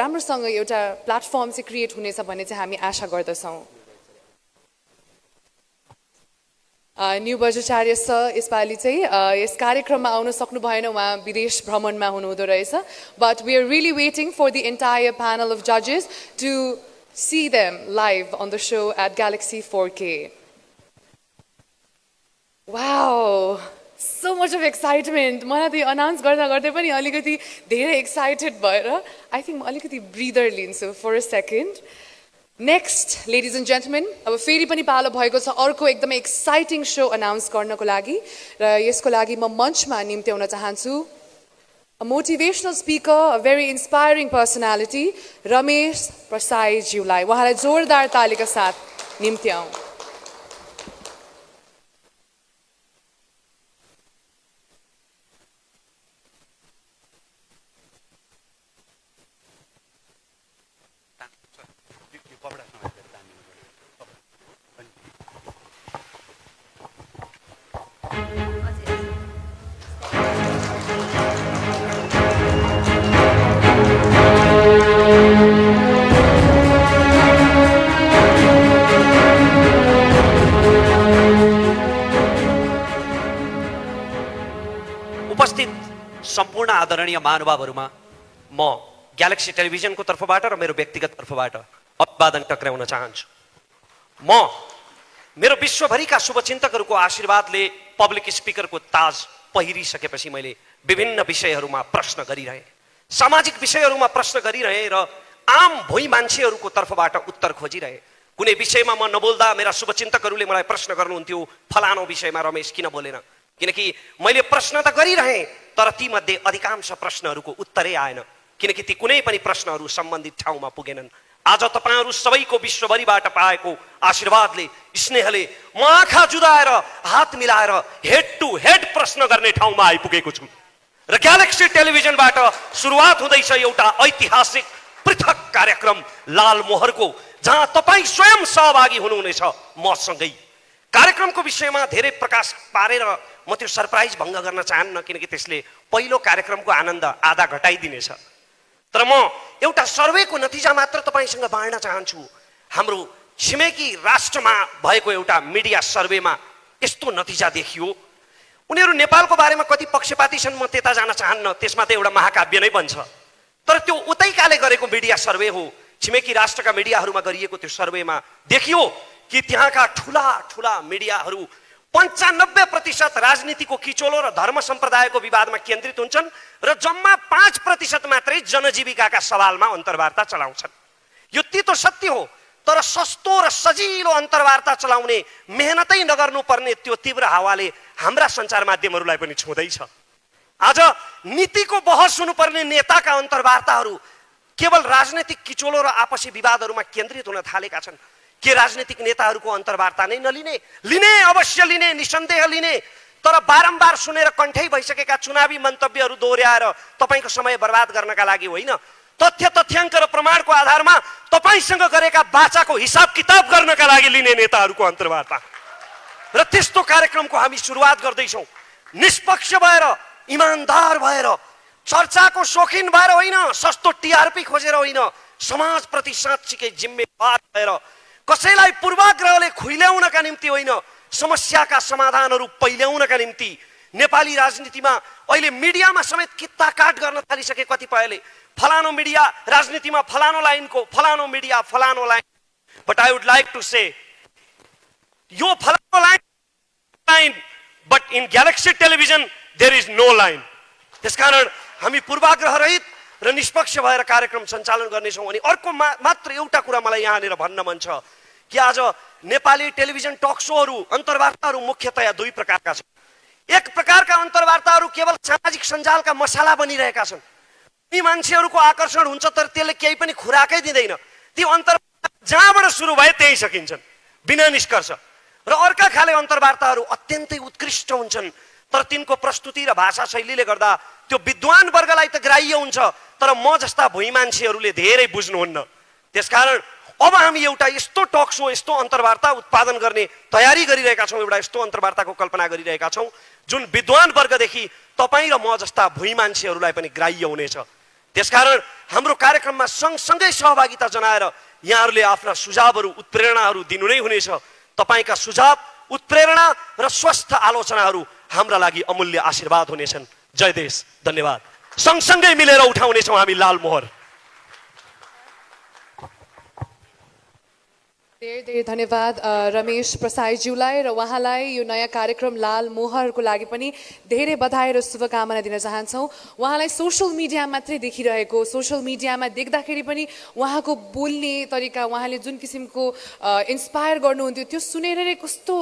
S1: राम्रोसँग एउटा प्लेटफर्म चाहिँ क्रिएट हुनेछ भन्ने चाहिँ हामी आशा गर्दछौँ। न्यू बज्राचार्य सर यसपालि चाहिँ यस कार्यक्रममा आउन सक्नु भएन, उहाँ विदेश भ्रमणमा हुनुहुँदो रहेछ। But we are really waiting for the entire panel of जजेस to see them live on the show at Galaxy 4K। Wow, so much of excitement. मलाई त यो अनाउन्स गर्दा गर्दै पनि अलिकति धेरै एक्साइटेड भएर आई थिङ्क म अलिकति ब्रिदर लिन्छु for a second. Next ladies and gentlemen, अब फेरि पनि पालो भएको छ अर्को एकदमै एक्साइटिङ सो अनाउन्स गर्नको लागि र यसको लागि म मञ्चमा निम्त्याउन चाहन्छु a motivational speaker, a very inspiring personality Ramesh प्रसाईज्यूलाई। उहाँलाई जोरदार तालीका साथ निम्त्याउँ।
S10: उपस्थित सम्पूर्ण आदरणीय महानुभावहरूमा म ग्यालेक्सी टेलिभिजनको तर्फबाट र मेरो व्यक्तिगत तर्फबाट अभिवादन टक्राउन चाहन्छु। म मेरो विश्वभरिका शुभचिन्तकहरूको आशीर्वादले पब्लिक स्पिकरको ताज पहिरिसकेपछि मैले विभिन्न विषयहरूमा प्रश्न गरिरहेँ, सामाजिक विषयहरूमा प्रश्न गरिरहेँ र आम भुइँ मान्छेहरूको तर्फबाट उत्तर खोजिरहेँ। कुनै विषयमा म नबोल्दा मेरा शुभचिन्तकहरूले मलाई प्रश्न गर्नुहुन्थ्यो, फलानो विषयमा रमेश किन बोलेन? किनकि मैले प्रश्न त गरिरहेँ तर तीमध्ये अधिकांश प्रश्नहरूको उत्तरै आएन, किनकि ती कुनै पनि प्रश्नहरू सम्बन्धित ठाउँमा पुगेनन्। आज तपाईँहरू सबैको विश्वभरिबाट पाएको आशीर्वादले, स्नेहले म आँखा जुदाएर हात मिलाएर हेड टु हेड प्रश्न गर्ने ठाउँमा आइपुगेको छु र ग्यालेक्सी टेलिभिजनबाट सुरुवात हुँदैछ एउटा ऐतिहासिक पृथक कार्यक्रम लाल मोहरको, जहाँ तपाईँ स्वयं सहभागी हुनुहुनेछ मसँगै। कार्यक्रमको विषयमा धेरै प्रकाश पारेर म त्यो सरप्राइज भङ्ग गर्न चाहन्न, किनकि त्यसले पहिलो कार्यक्रमको आनन्द आधा घटाइदिनेछ। तर म एउटा सर्वेको नतिजा मात्र तपाईँसँग बाँड्न चाहन्छु। हाम्रो छिमेकी राष्ट्रमा भएको एउटा मिडिया सर्वेमा यस्तो नतिजा देखियो। उनीहरू नेपालको बारेमा कति पक्षपाती छन् म त्यता जान चाहन्न, त्यसमा त एउटा महाकाव्य नै बन्छ। तर त्यो उतैकाले गरेको मिडिया सर्वे हो, छिमेकी राष्ट्रका मिडियाहरूमा गरिएको त्यो सर्वेमा देखियो कि त्यहाँका ठुला ठुला मिडियाहरू 95% राजनीतिको किचोलो र धर्म सम्प्रदायको विवादमा केन्द्रित हुन्छन् र जम्मा 5% मात्रै जनजीविकाका सवालमा अन्तर्वार्ता चलाउँछन्। यो तितो सत्य हो, तर सस्तो र सजिलो अन्तर्वार्ता चलाउने मेहनतै नगर्नुपर्ने त्यो तीव्र हावाले हाम्रा सञ्चार माध्यमहरूलाई पनि छुँदैछ। आज नीतिको बहस हुनुपर्ने नेताका अन्तर्वार्ताहरू केवल राजनीतिक किचोलो र आपसी विवादहरूमा केन्द्रित हुन थालेका छन्। के राजनीतिक नेताहरूको अन्तर्वार्ता नै नलिने? लिने, अवश्य लिने, निसन्देह लिने, तर बारम्बार सुनेर कण्ठै भइसकेका चुनावी मन्तव्यहरू दोहोर्याएर तपाईँको समय बर्बाद गर्नका लागि होइन, तथ्य तथ्याङ्क र प्रमाणको आधारमा तपाईँसँग गरेका बाचाको हिसाब किताब गर्नका लागि लिने नेताहरूको अन्तर्वार्ता। र त्यस्तो कार्यक्रमको हामी सुरुवात गर्दैछौँ, निष्पक्ष भएर, इमान्दार भएर, चर्चाको शौखिन भएर होइन, सस्तो टिआरपी खोजेर होइन, समाजप्रति साँच्चीकै जिम्मेवार भएर, कसैलाई पूर्वाग्रहले खुइल्याउनका निम्ति होइन, समस्याका समाधानहरू पहिल्याउनका निम्ति। नेपाली राजनीतिमा अहिले मिडियामा समेत कित्ताकाट गर्न थालिसके कतिपयले, फलानो मिडिया राजनीतिमा फलानो लाइनको, फलानो मिडिया फलानो line. But I would like to say यो फलानो line, but in Galaxy television there is no line. त्यसकारण हामी पूर्वाग्रह रहित र निष्पक्ष भएर कार्यक्रम सञ्चालन गर्नेछौँ। अनि अर्को मात्र एउटा कुरा मलाई यहाँनिर भन्न मन छ कि आज नेपाली टेलिभिजन टक सोहरू अन्तर्वार्ताहरू मुख्यतया दुई प्रकारका छन्। एक प्रकारका अन्तर्वार्ताहरू केवल सामाजिक सञ्जालका मसाला बनिरहेका छन्। ती मान्छेहरूको आकर्षण हुन्छ तर त्यसले केही पनि खुराकै दिँदैन। ती अन्तर्वार्ता जहाँबाट सुरु भए त्यही सकिन्छन् बिना निष्कर्ष। र अर्का खाले अन्तर्वार्ताहरू अत्यन्तै उत्कृष्ट हुन्छन् तर तिनको प्रस्तुति र भाषा शैलीले गर्दा त्यो विद्वान वर्गलाई त ग्राह्य हुन्छ तर म जस्ता भुइँ मान्छेहरूले धेरै बुझ्नुहुन्न। त्यसकारण अब हामी एउटा यस्तो टक सो यस्तो अन्तर्वार्ता उत्पादन गर्ने तयारी गरिरहेका छौँ, एउटा यस्तो अन्तर्वार्ताको कल्पना गरिरहेका छौँ जुन विद्वान वर्गदेखि तपाईँ र म जस्ता भुइँ मान्छेहरूलाई पनि ग्राह्य हुनेछ। त्यसकारण हाम्रो कार्यक्रममा सँगसँगै सहभागिता जनाएर यहाँहरूले आफ्ना सुझावहरू उत्प्रेरणाहरू दिनु नै हुनेछ। तपाईँका सुझाव उत्प्रेरणा र स्वस्थ आलोचनाहरू हाम्रा लागि अमूल्य आशीर्वाद हुनेछन्। जय देश, धन्यवाद। सँगसँगै मिलेर उठाउनेछौँ हामी लाल मोहर।
S1: धेरै धेरै धन्यवाद रमेश प्रसाईज्यूलाई र उहाँलाई यो नयाँ कार्यक्रम लाल मोहरको लागि पनि धेरै बधाई र शुभकामना दिन चाहन्छौँ। उहाँलाई सोसल मिडिया मात्रै देखिरहेको, सोसल मिडियामा देख्दाखेरि पनि उहाँको बोल्ने तरिका, उहाँले जुन किसिमको इन्सपायर गर्नुहुन्थ्यो त्यो सुनेर नै कस्तो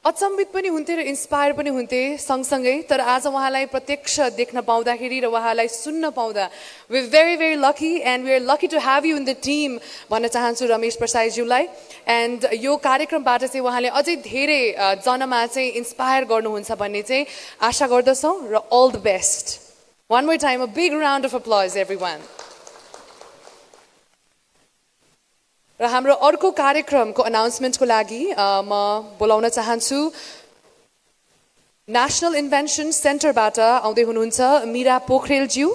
S1: अचम्बित पनि हुन्थे र इन्सपायर पनि हुन्थे सँगसँगै। तर आज उहाँलाई प्रत्यक्ष देख्न पाउँदाखेरि र उहाँलाई सुन्न पाउँदा we very very lucky and we are lucky to have you in the team भन्न चाहन्छु रमेश प्रसाईज्यूलाई। एन्ड यो कार्यक्रमबाट चाहिँ उहाँले अझै धेरै जनमा चाहिँ इन्सपायर गर्नुहुन्छ भन्ने चाहिँ आशा गर्दछौँ र all the best. One more time a big round of applause everyone. र हाम्रो अर्को कार्यक्रमको अनाउन्समेन्टको लागि म बोलाउन चाहन्छु नेसनल इन्भेन्सन सेन्टरबाट आउँदै हुनुहुन्छ मीरा पोखरेलज्यू।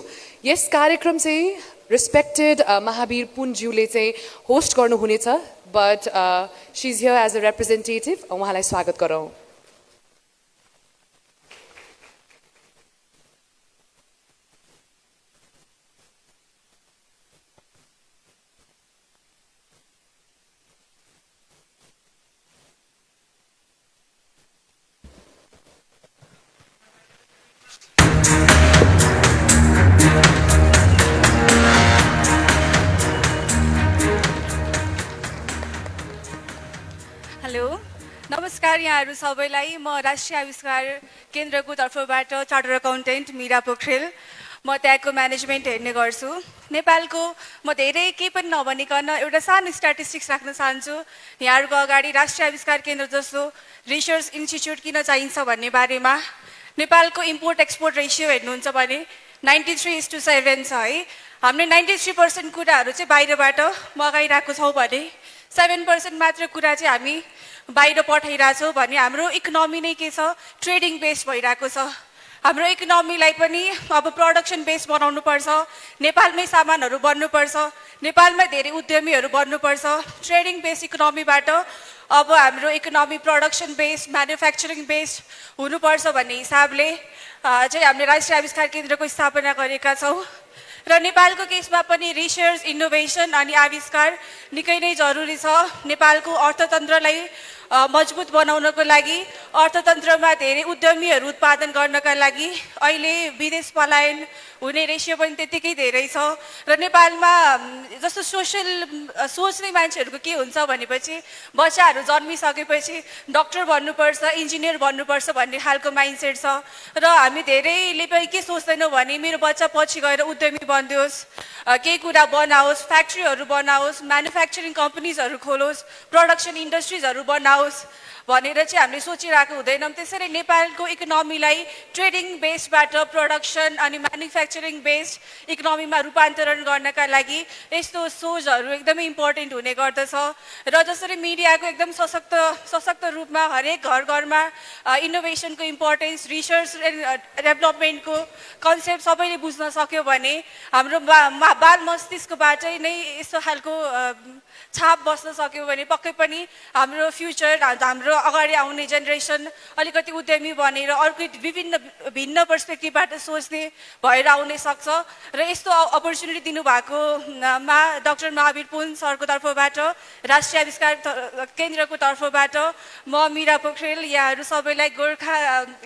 S1: यस कार्यक्रम चाहिँ रेस्पेक्टेड महावीर पुनज्यूले चाहिँ होस्ट गर्नुहुनेछ but she is here as a representative. उहाँलाई स्वागत गरौँ।
S11: नमस्कार यहाँहरू सबैलाई। म राष्ट्रिय आविष्कार केन्द्रको तर्फबाट चार्टर अकाउन्टेन्ट मीरा पोखरेल। म त्यहाँको म्यानेजमेन्ट हेर्ने गर्छु। नेपालको म धेरै केही पनि नभनिकन एउटा सानो स्ट्याटिस्टिक्स राख्न चाहन्छु। यहाँहरूको अगाडि राष्ट्रिय आविष्कार केन्द्र जस्तो रिसर्च इन्स्टिच्युट किन चाहिन्छ भन्ने बारेमा। नेपालको इम्पोर्ट एक्सपोर्ट रेसियो हेर्नुहुन्छ भने 93:7 छ है। हामीले 93% कुराहरू चाहिँ बाहिरबाट मगाइरहेको छौँ भने 7% मात्र कुरा चाहिँ हामी बाहिर पठाइरहेछौँ भने हाम्रो इकोनोमी नै के छ, ट्रेडिङ बेस्ड भइरहेको छ। हाम्रो इकोनोमीलाई पनि अब प्रोडक्सन बेस्ड बनाउनु पर्छ, नेपालमै सामानहरू बन्नुपर्छ, नेपालमै धेरै उद्यमीहरू बन्नुपर्छ। ट्रेडिङ बेस्ड इकोनोमीबाट अब हाम्रो economy production based manufacturing based हुनुपर्छ भन्ने हिसाबले चाहिँ हामीले राष्ट्रिय आविष्कार केन्द्रको स्थापना गरेका छौँ। र नेपालको केसमा पनि रिसर्च इनोभेसन अनि आविष्कार निकै नै जरुरी छ। नेपालको अर्थतन्त्रलाई मजबुत बनाउनको लागि, अर्थतन्त्रमा धेरै उद्यमीहरू उत्पादन गर्नका लागि अहिले विदेश पलायन हुने रेसियो पनि त्यतिकै धेरै छ। र नेपालमा जस्तो सोच्ने मान्छेहरूको के हुन्छ भनेपछि बच्चाहरू जन्मिसकेपछि डक्टर बन्नुपर्छ, इन्जिनियर बन्नुपर्छ भन्ने खालको माइन्डसेट छ। र हामी धेरैले पनि के सोच्दैनौँ भने मेरो बच्चा पछि गएर उद्यमी बनिदियोस्, केही कुरा बनाओस्, फ्याक्ट्रीहरू बनाओस्, म्यानुफ्याक्चरिङ कम्पनीजहरू खोलोस्, प्रोडक्सन इन्डस्ट्रिजहरू बनाओस् भनेर चाहिँ हामीले सोचिरहेको हुँदैनौँ। त्यसैले नेपालको इकोनोमीलाई ट्रेडिङ बेस्डबाट प्रोडक्सन अनि म्यानुफ्याक्चरिङ बेस्ड इकोनोमीमा रूपान्तरण गर्नका लागि यस्तो सोचहरू एकदमै इम्पोर्टेन्ट हुने गर्दछ। र जसरी मिडियाको एकदम सशक्त रूपमा हरेक घर घरमा इनोभेसनको इम्पोर्टेन्स, रिसर्च डेभलपमेन्टको कन्सेप्ट सबैले बुझ्न सक्यो भने हाम्रो बाल मस्तिष्कबाटै नै यस्तो खालको छाप बस्न सक्यो भने पक्कै पनि हाम्रो फ्युचर, हाम्रो अगाडि आउने जेनेरेसन अलिकति उद्यमी बनेर अर्को भिन्न पर्सपेक्टिभबाट सोच्ने भएर आउन सक्छ र यस्तो अपर्च्युनिटी दिनुभएकोमा डाक्टर महावीर पुन सरको तर्फबाट राष्ट्रिय आविष्कार केन्द्रको तर्फबाट म मीरा पोखरेल यहाँहरू सबैलाई गोर्खा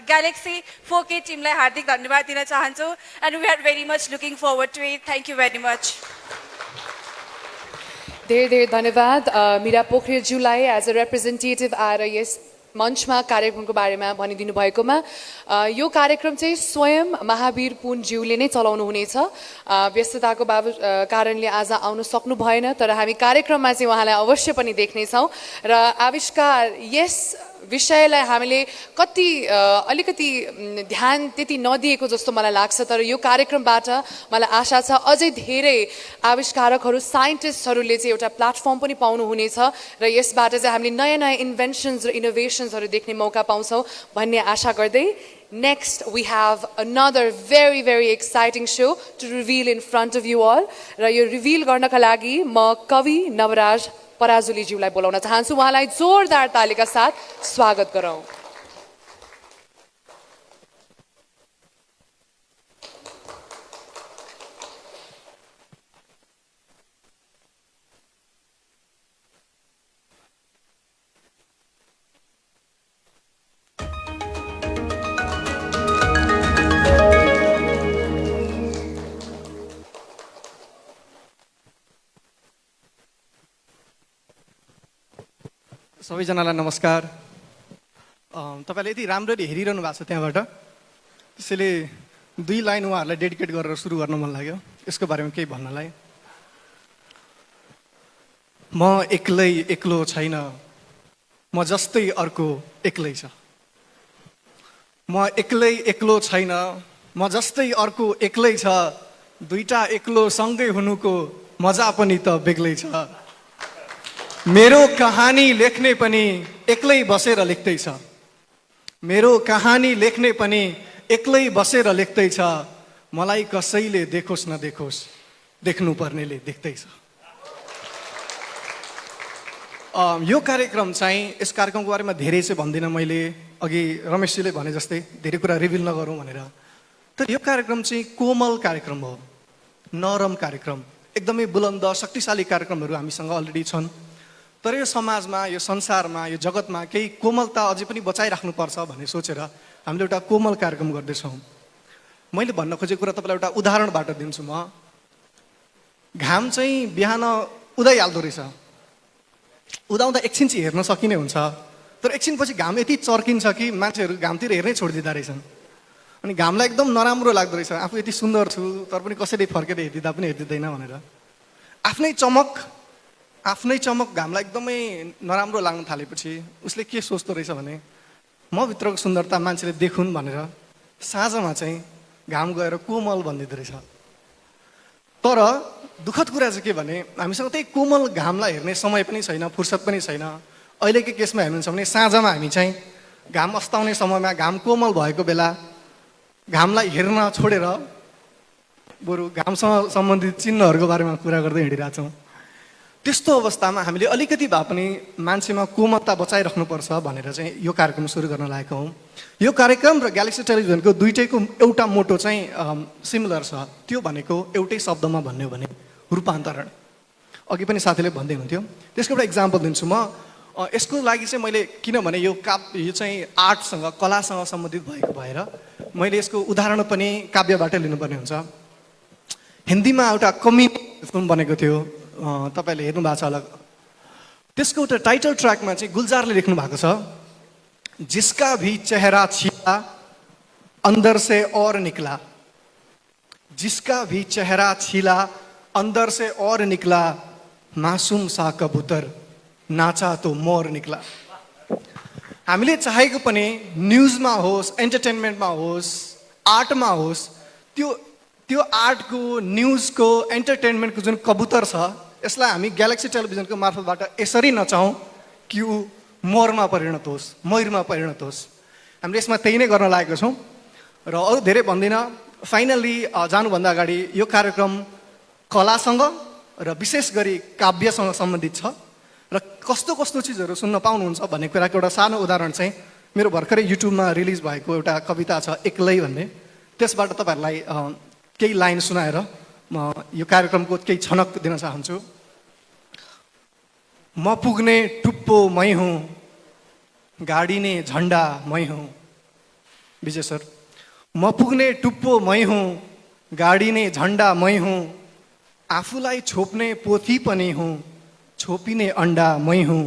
S11: ग्यालेक्सी 4K टिमलाई हार्दिक धन्यवाद दिन चाहन्छु and we are very much looking forward to it thank you very much
S1: धेरै धेरै धन्यवाद मीरा पोखरेलज्यूलाई एज अ रिप्रेजेन्टेटिभ आएर यस मञ्चमा कार्यक्रमको बारेमा भनिदिनु भएकोमा यो कार्यक्रम चाहिँ स्वयं महावीर पुनज्यूले नै चलाउनु हुनेछ व्यस्तताको कारणले आज आउन सक्नु भएन तर हामी कार्यक्रममा चाहिँ उहाँलाई अवश्य पनि देख्नेछौँ र आविष्कार यस विषयलाई हामीले कति अलिकति ध्यान त्यति नदिएको जस्तो मलाई लाग्छ तर यो कार्यक्रमबाट मलाई आशा छ अझै धेरै आविष्कारकहरू साइन्टिस्टहरूले चाहिँ एउटा प्लेटफर्म पनि पाउनुहुनेछ र यसबाट चाहिँ हामीले नयाँ नयाँ इन्भेन्सन्स र इनोभेसन्सहरू देख्ने मौका पाउँछौँ भन्ने आशा गर्दै Next, we have another very, very exciting show to reveal in front of you all. र यो रिभिल गर्नका लागि म कवि नवराज पराजुलीज्यूलाई बोलाउन चाहन्छु उहाँलाई जोरदार तालीका साथ स्वागत गरौँ
S12: सबैजनालाई नमस्कार तपाईले यति राम्ररी हेरिरहनु भएको छ त्यहाँबाट त्यसैले 2 लाइन उहाँहरूलाई डेडिकेट गरेर सुरु गर्न मन लाग्यो यसको बारेमा केही भन्नलाई म एक्लो छैन म जस्तै अर्को एक्लै छ म एक्लो छैन म जस्तै अर्को एक्लै छ दुईटा एक्लो सँगै हुनुको मजा पनि त बेग्लै छ मेरो कहानी लेख्ने पनि एक्लै बसेर लेख्दैछ मेरो कहानी लेख्ने पनि एक्लै बसेर लेख्दैछ मलाई कसैले देखोस् नदेखोस् देख्नु पर्नेले देख्दैछ यो कार्यक्रम चाहिँ यस कार्यक्रमको बारेमा धेरै चाहिँ भन्दिनँ मैले अघि रमेशजीले भने जस्तै धेरै कुरा रिभिल नगरौँ भनेर तर यो कार्यक्रम चाहिँ कोमल कार्यक्रम हो नरम कार्यक्रम एकदमै बुलन्द शक्तिशाली कार्यक्रमहरू हामीसँग अलरेडी छन् तर यो समाजमा यो संसारमा यो जगतमा केही कोमलता अझै पनि बचाइराख्नुपर्छ भन्ने सोचेर हामीले एउटा कोमल कार्यक्रम गर्दैछौँ मैले भन्न खोजेको कुरा तपाईँलाई एउटा उदाहरणबाट दिन्छु म घाम चाहिँ बिहान उदाइहाल्दो रहेछ उदाउँदा एकछिन चाहिँ हेर्न सकिने हुन्छ तर एकछिनपछि घाम यति चर्किन्छ कि मान्छेहरू घामतिर हेर्नै छोडिदिँदा रहेछन् अनि घामलाई एकदम नराम्रो लाग्दो रहेछ आफू यति सुन्दर छु तर पनि कसैले फर्केर हेरिदिँदा पनि हेरिदिँदैन भनेर आफ्नै चमक घामलाई एकदमै नराम्रो लाग्न थालेपछि उसले के सोच्दो रहेछ भने म भित्रको सुन्दरता मान्छेले देखुन् भनेर साँझमा चाहिँ घाम गएर कोमल भनिदिँदो रहेछ तर दुःखद कुरा चाहिँ के भने हामीसँग त्यही कोमल घामलाई हेर्ने समय पनि छैन फुर्सद पनि छैन अहिलेको केसमा हेर्नुहुन्छ भने साँझमा हामी चाहिँ घाम अस्ताउने समयमा घाम कोमल भएको बेला घामलाई हेर्न छोडेर बरु घामसँग सम्बन्धित चिन्हहरूको बारेमा कुरा गर्दै हिँडिरहेछौँ त्यस्तो अवस्थामा हामीले अलिकति भए पनि मान्छेमा कोमलता बचाइराख्नुपर्छ भनेर चाहिँ यो कार्यक्रम सुरु गर्न लागेको हौँ यो कार्यक्रम र ग्यालेक्सी टेलिभिजनको दुईटैको एउटा मोटो चाहिँ सिमिलर छ त्यो भनेको एउटै शब्दमा भन्ने हो भने रूपान्तरण अघि पनि साथीले भन्दै हुन्थ्यो त्यसको एउटा इक्जाम्पल दिन्छु म यसको लागि चाहिँ मैले किनभने यो चाहिँ आर्टसँग कलासँग सम्बन्धित भएको भएर मैले यसको उदाहरण पनि काव्यबाट लिनुपर्ने हुन्छ हिन्दीमा एउटा कमेडी फिल्म बनेको थियो तपाईँले हेर्नु भएको छ होला त्यसको एउटा टाइटल ट्र्याकमा चाहिँ गुलजारले लेख्नु भएको छ जिसका भी चेहरा छिला अंदर से और निकला जिसका भी चेहरा छिला अंदर से और निकला मासूम सा कबूतर नाचा तो मोर निकला हामीले चाहेको पनि न्युजमा होस् एन्टरटेनमेन्टमा होस् आर्टमा होस् त्यो आर्टको न्युजको एन्टरटेनमेन्टको जुन कबुतर छ यसलाई हामी ग्यालेक्सी टेलिभिजनको मार्फतबाट यसरी नचाहौँ कि ऊ मोरमा परिणत होस् मयुरमा परिणत होस् हामीले यसमा त्यही नै गर्न लागेको छौँ र अरू धेरै भन्दिनँ फाइनल्ली जानुभन्दा अगाडि यो कार्यक्रम कलासँग र विशेष गरी काव्यसँग सम्बन्धित छ र कस्तो कस्तो चिजहरू सुन्न पाउनुहुन्छ भन्ने कुराको एउटा सानो उदाहरण चाहिँ मेरो भर्खरै युट्युबमा रिलिज भएको एउटा कविता छ एक्लै भन्ने, त्यसबाट तपाईँहरूलाई केही लाइन सुनाएर म यो कार्यक्रमको केही छनक दिन चाहन्छु। म पुग्ने टुप्पो मै हुँ, गाडिने झन्डा मै हुँ। विजय सर। म पुग्ने टुप्पो मै हुँ, गाडिने झन्डा मै हुँ, आफूलाई छोप्ने पोथी पनि हुँ, छोपिने अन्डा मै हुँ।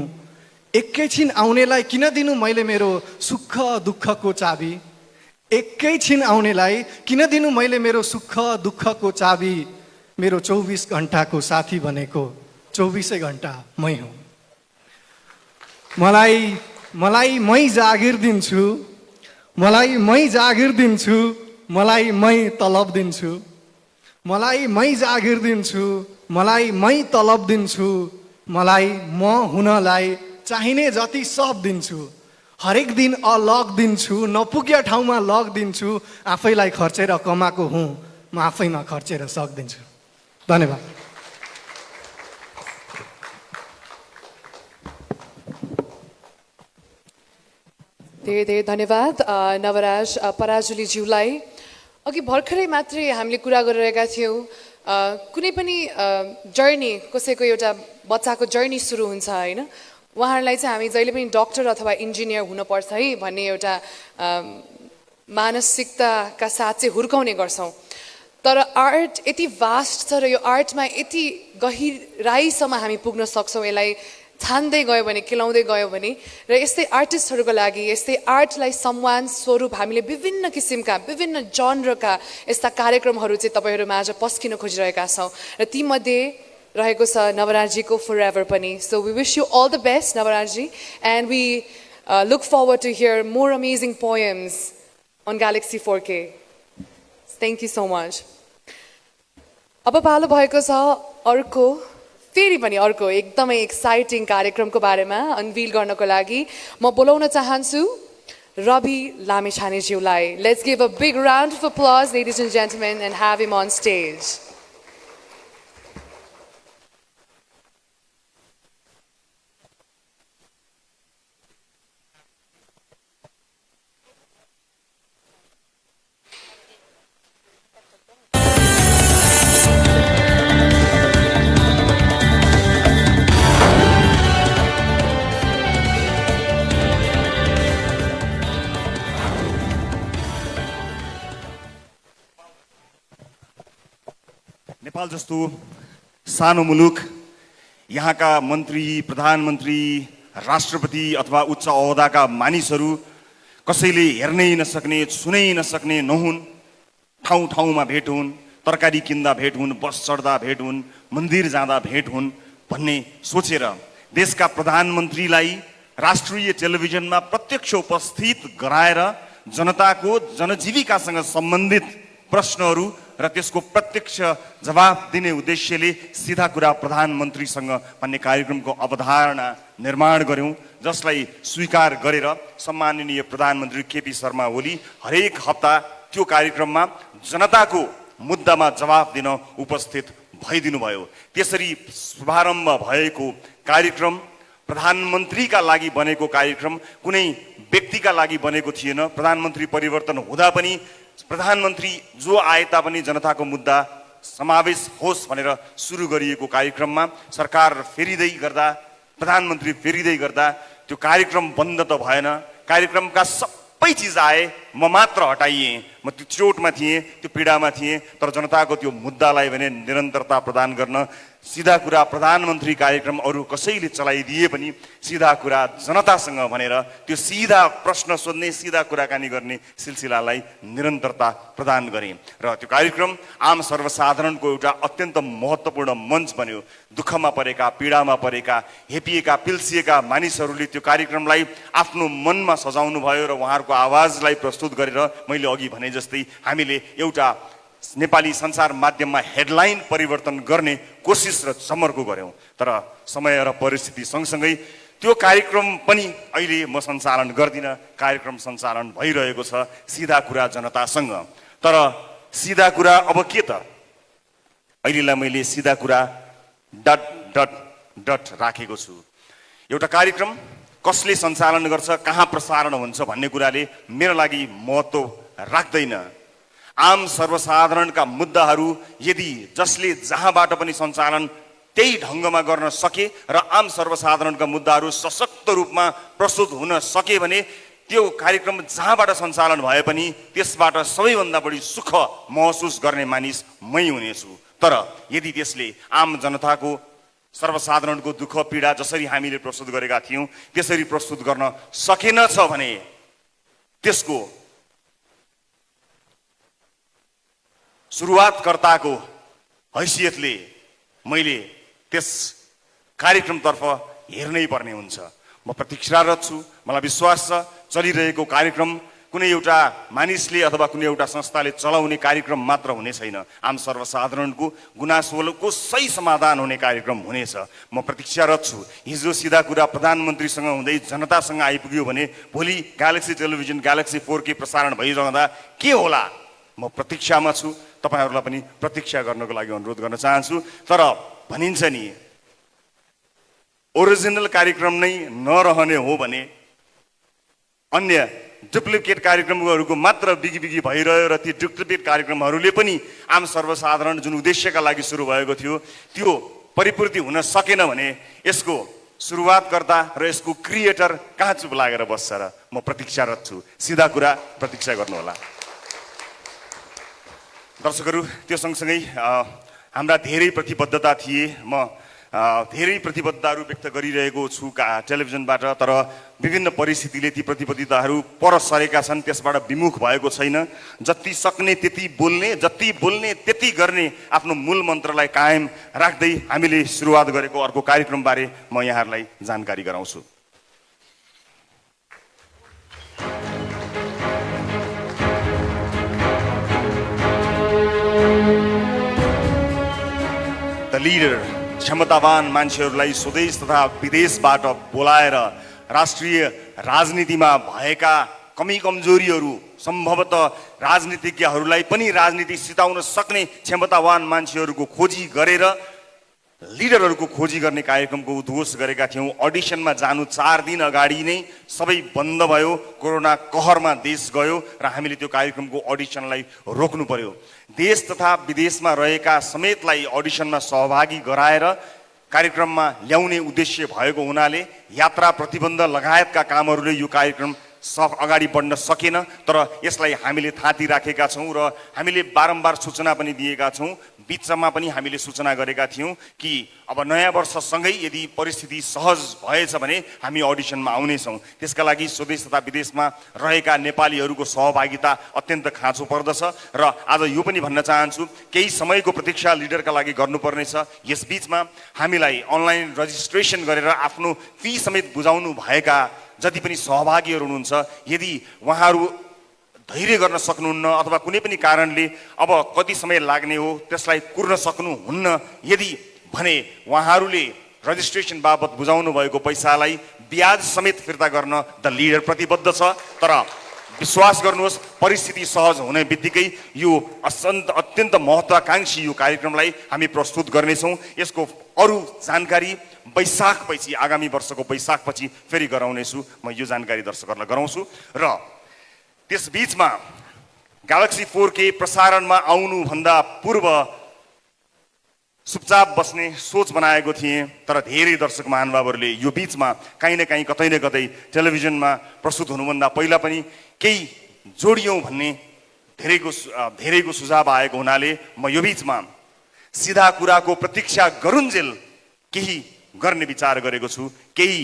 S12: एकैछिन आउनेलाई किन दिनु मैले मेरो सुख दुःखको चाबी, एकैछिन आउनेलाई किन दिनु मैले मेरो सुख दुःखको चाबी, मेरो 24 घन्टाको साथी भनेको 24 घन्टा मै हुँ। मलाई मै जागिर दिन्छु, मलाई मै जागिर दिन्छु, मलाई मै तलब दिन्छु, मलाई मै जागिर दिन्छु, मलाई मै तलब दिन्छु, मलाई म हुनलाई चाहिने जति सब दिन्छु, हरेक दिन अलग दिन्छु, नपुग्या ठाउँमा लग दिन्छु, आफैलाई खर्चेर कमाएको हुँ, म आफैमा खर्चेर सक्दिन्छु। धन्यवाद।
S1: धेरै धेरै धन्यवाद नवराज पराजुलीज्यूलाई। अघि भर्खरै मात्रै हामीले कुरा गरिरहेका थियौँ, कुनै पनि जर्नी, कसैको एउटा बच्चाको जर्नी सुरु हुन्छ होइन, उहाँहरूलाई चाहिँ हामी जहिले पनि डक्टर अथवा इन्जिनियर हुनुपर्छ है भन्ने एउटा मानसिकताका साथ चाहिँ हुर्काउने गर्छौँ। तर आर्ट यति भास्ट छ र यो आर्टमा यति गहिराइसम्म हामी पुग्न सक्छौँ, यसलाई छान्दै गयो भने, केलाउँदै गयो भने। र यस्तै आर्टिस्टहरूको लागि यस्तै आर्टलाई सम्मान स्वरूप हामीले विभिन्न किसिमका विभिन्न जनरका यस्ता कार्यक्रमहरू चाहिँ तपाईँहरूमा आज पस्किन खोजिरहेका छौँ र तीमध्ये रहेको छ नवराजजीको फॉरएभर पनि। So we wish you all the best नवराजजी, and we look forward to hear more amazing poems on Galaxy 4K। Thank you so much. अब पालो भएको छ अर्को, फेरि पनि अर्को एकदमै एक्साइटिङ कार्यक्रमको बारेमा अनभिल गर्नको लागि म बोलाउन चाहन्छु रवि लामिछानेज्यूलाई। Let's give a big round of applause ladies and gentlemen and have him on stage.
S2: Nepal जस्तो सानो मुलुक, यहाँका मन्त्री, प्रधानमन्त्री, राष्ट्रपति अथवा उच्च ओहदाका मानिसहरू कसैले हेर्नै नसक्ने, छुनै नसक्ने नहुन्। ठाउँ ठाउँमा भेट हुन्, तरकारी किन्दा भेट हुन्, बस चढ्दा भेट हुन्, मन्दिर जाँदा भेट हुन् भन्ने सोचेर देशका प्रधानमन्त्रीलाई राष्ट्रिय टेलिभिजनमा प्रत्यक्ष उपस्थित गराएर जनताको जनजीविकासँग सम्बन्धित प्रश्नहरू र त्यसको प्रत्यक्ष जवाब दिने उद्देश्यले सीधा कुरा प्रधानमन्त्रीसँग भन्ने कार्यक्रमको अवधारणा निर्माण गर्यौं, जसलाई स्वीकार गरेर सम्माननीय प्रधानमन्त्री केपी शर्मा ओली हरेक हप्ता त्यो कार्यक्रममा जनताको मुद्दामा जवाब दिन उपस्थित भइदिनु भयो। त्यसरी शुभारम्भ भएको कार्यक्रम प्रधानमन्त्रीका लागि बनेको कार्यक्रम, कुनै व्यक्तिका लागि बनेको थिएन। प्रधानमन्त्री परिवर्तन हुँदा पनि प्रधानमन्त्री जो आए तापनि जनताको मुद्दा समावेश होस् भनेर सुरु गरिएको कार्यक्रममा सरकार फेरिँदै गर्दा, प्रधानमन्त्री फेरिँदै गर्दा त्यो कार्यक्रम बन्द त भएन। कार्यक्रमका सबै चिज आए, म मात्र हटाइएँ। म त्यो चोटमा थिएँ, त्यो पीडामा थिएँ, तर जनताको त्यो मुद्दालाई भने निरन्तरता प्रदान गर्न सीधा कुरा प्रधानमन्त्री कार्यक्रम अरू कसैले चलाइदिए पनि सीधा कुरा जनतासँग भनेर त्यो सीधा प्रश्न सोध्ने, सीधा कुराकानी गर्ने सिलसिलालाई निरन्तरता प्रदान गरेँ र त्यो कार्यक्रम आम सर्वसाधारणको एउटा अत्यन्त महत्त्वपूर्ण मञ्च बन्यो। दुःखमा परेका, पीडामा परेका, हेपिएका, पिल्सिएका मानिसहरूले त्यो कार्यक्रमलाई आफ्नो मनमा सजाउनु भयो र उहाँहरूको आवाजलाई प्रस्तुत गरेर मैले अघि भने जस्तै हामीले एउटा नेपाली सञ्चार माध्यममा हेडलाइन परिवर्तन गर्ने कोसिस र समर्को गर्यौं। तर समय र परिस्थिति सँगसँगै त्यो कार्यक्रम पनि अहिले म सञ्चालन गर्दिनँ। कार्यक्रम सञ्चालन भइरहेको छ सीधा कुरा जनतासँग। तर सीधा कुरा अब के त? अहिलेलाई मैले सीधा कुरा डट डट डट राखेको छु। एउटा कार्यक्रम कसले सञ्चालन गर्छ, कहाँ प्रसारण हुन्छ भन्ने कुराले मेरो लागि महत्त्व राख्दैन। आम सर्वसाधारणका मुद्दाहरू यदि जसले जहाँबाट पनि सञ्चालन त्यही ढङ्गमा गर्न सके र आम सर्वसाधारणका मुद्दाहरू सशक्त रूपमा प्रस्तुत हुन सके भने त्यो कार्यक्रम जहाँबाट सञ्चालन भए पनि त्यसबाट सबैभन्दा बढी सुख महसुस गर्ने मानिस मै हुनेछु। तर यदि त्यसले आम जनताको सर्वसाधारणको दुःख पीडा जसरी हामीले प्रस्तुत गरेका थियौँ त्यसरी प्रस्तुत गर्न सकेनछ भने त्यसको सुरुवातकर्ताको हैसियतले मैले त्यस कार्यक्रमतर्फ हेर्नै पर्ने हुन्छ। म प्रतीक्षारत छु। मलाई विश्वास छ चलिरहेको कार्यक्रम कुनै एउटा मानिसले अथवा कुनै एउटा संस्थाले चलाउने कार्यक्रम मात्र हुने छैन, आम सर्वसाधारणको गुनासोको सही समाधान हुने कार्यक्रम हुनेछ। म प्रतीक्षारत छु। हिजो सिधा कुरा प्रधानमन्त्रीसँग हुँदै जनतासँग आइपुग्यो भने भोलि ग्यालेक्सी टेलिभिजन ग्यालेक्सी 4K प्रसारण भइरहँदा के होला? म प्रतीक्षामा छु। तपाईहरुलाई पनि प्रतीक्षा गर्नको लागि अनुरोध गर्न चाहन्छु। तर भनिन्छ नि ओरिजिनल कार्यक्रम नै नरहने हो भने अन्य डुप्लिकेट कार्यक्रमहरूको मात्र बिगी भइरह्यो र ती डुप्लिकेट कार्यक्रमहरूले पनि आम सर्वसाधारण जुन उद्देश्यका लागि सुरु भएको थियो त्यो परिपूर्ति हुन सकेन भने यसको सुरुवातकर्ता र यसको क्रिएटर कहाँ चुप लागेर बस्छ र? म प्रतीक्षारत छु। सिधा कुरा प्रतीक्षा गर्नुहोला। दर्शकहरू, त्यो सँगसँगै हाम्रा धेरै प्रतिबद्धता थिए। म धेरै प्रतिबद्धताहरू व्यक्त गरिरहेको छु टेलिभिजनबाट, तर विभिन्न परिस्थितिले ती प्रतिबद्धताहरू पर सरेका छन्, त्यसबाट विमुख भएको छैन। जति सक्ने त्यति बोल्ने, जति बोल्ने त्यति गर्ने आफ्नो मूल मन्त्रलाई कायम राख्दै हामीले सुरुवात गरेको अर्को कार्यक्रमबारे म यहाँहरूलाई जानकारी गराउँछु। द लिडर क्षमतावान मान्छेहरूलाई स्वदेश तथा विदेशबाट बोलाएर राष्ट्रिय राजनीतिमा भएका कमी कमजोरीहरू सम्भवतः राजनीतिज्ञहरूलाई पनि राजनीति सिताउन सक्ने क्षमतावान मान्छेहरूको खोजी गरेर लिडरहरूको खोजी गर्ने कार्यक्रमको उद्घोष गरेका थियौँ। अडिसनमा जानु 4 दिन अगाडि नै सबै बन्द भयो। कोरोना कहरमा देश गयो र हामीले त्यो कार्यक्रमको अडिसनलाई रोक्नु पर्यो। देश तथा विदेशमा रहेका समेतलाई अडिसनमा सहभागी गराएर कार्यक्रममा ल्याउने उद्देश्य भएको हुनाले यात्रा प्रतिबन्ध लगायतका कामहरूले यो कार्यक्रम अगाडि बढ्न सकेन। तर यसलाई हामीले थाती राखेका छौँ र हामीले बारम्बार सूचना पनि दिएका छौँ। बिचमा पनि हामीले सूचना गरेका थियौँ कि अब नयाँ वर्षसँगै यदि परिस्थिति सहज भएछ भने हामी अडिसनमा आउनेछौँ। त्यसका लागि स्वदेश तथा विदेशमा रहेका नेपालीहरूको सहभागिता अत्यन्त खाँचो पर्दछ र आज यो पनि भन्न चाहन्छु केही समयको प्रतीक्षा लिडरका लागि गर्नुपर्नेछ। यसबीचमा हामीलाई अनलाइन रजिस्ट्रेसन गरेर आफ्नो फी समेत बुझाउनु भएका जति पनि सहभागीहरू हुनुहुन्छ, यदि उहाँहरू धैर्य गर्न सक्नुहुन्न अथवा कुनै पनि कारणले अब कति समय लाग्ने हो त्यसलाई कुर्न सक्नुहुन्न यदि भने उहाँहरूले रजिस्ट्रेसन बाबत बुझाउनु भएको पैसालाई ब्याज समेत फिर्ता गर्न द लिडर प्रतिबद्ध छ। तर विश्वास गर्नुहोस्, परिस्थिति सहज हुने बित्तिकै यो अत्यन्त महत्त्वाकांक्षी यो कार्यक्रमलाई हामी प्रस्तुत गर्नेछौँ। यसको अरू जानकारी वैशाखपछि, आगामी वर्षको वैशाखपछि फेरि गराउनेछु। म यो जानकारी दर्शकहरूलाई गराउँछु। र त्यसबीचमा ग्यालेक्सी 4K प्रसारणमा आउनुभन्दा पूर्व चुपचाप बस्ने सोच बनाएको थिएँ, तर धेरै दर्शक महानुभावहरूले यो बीचमा काहीँ न काहीँ कतै न कतै टेलिभिजनमा प्रस्तुत हुनुभन्दा पहिला पनि केही जोडियौँ भन्ने धेरैको सुझाव आएको हुनाले म यो बीचमा सिधा कुराको प्रतीक्षा गरुन्जेल केही गर्ने विचार गरेको छु। केही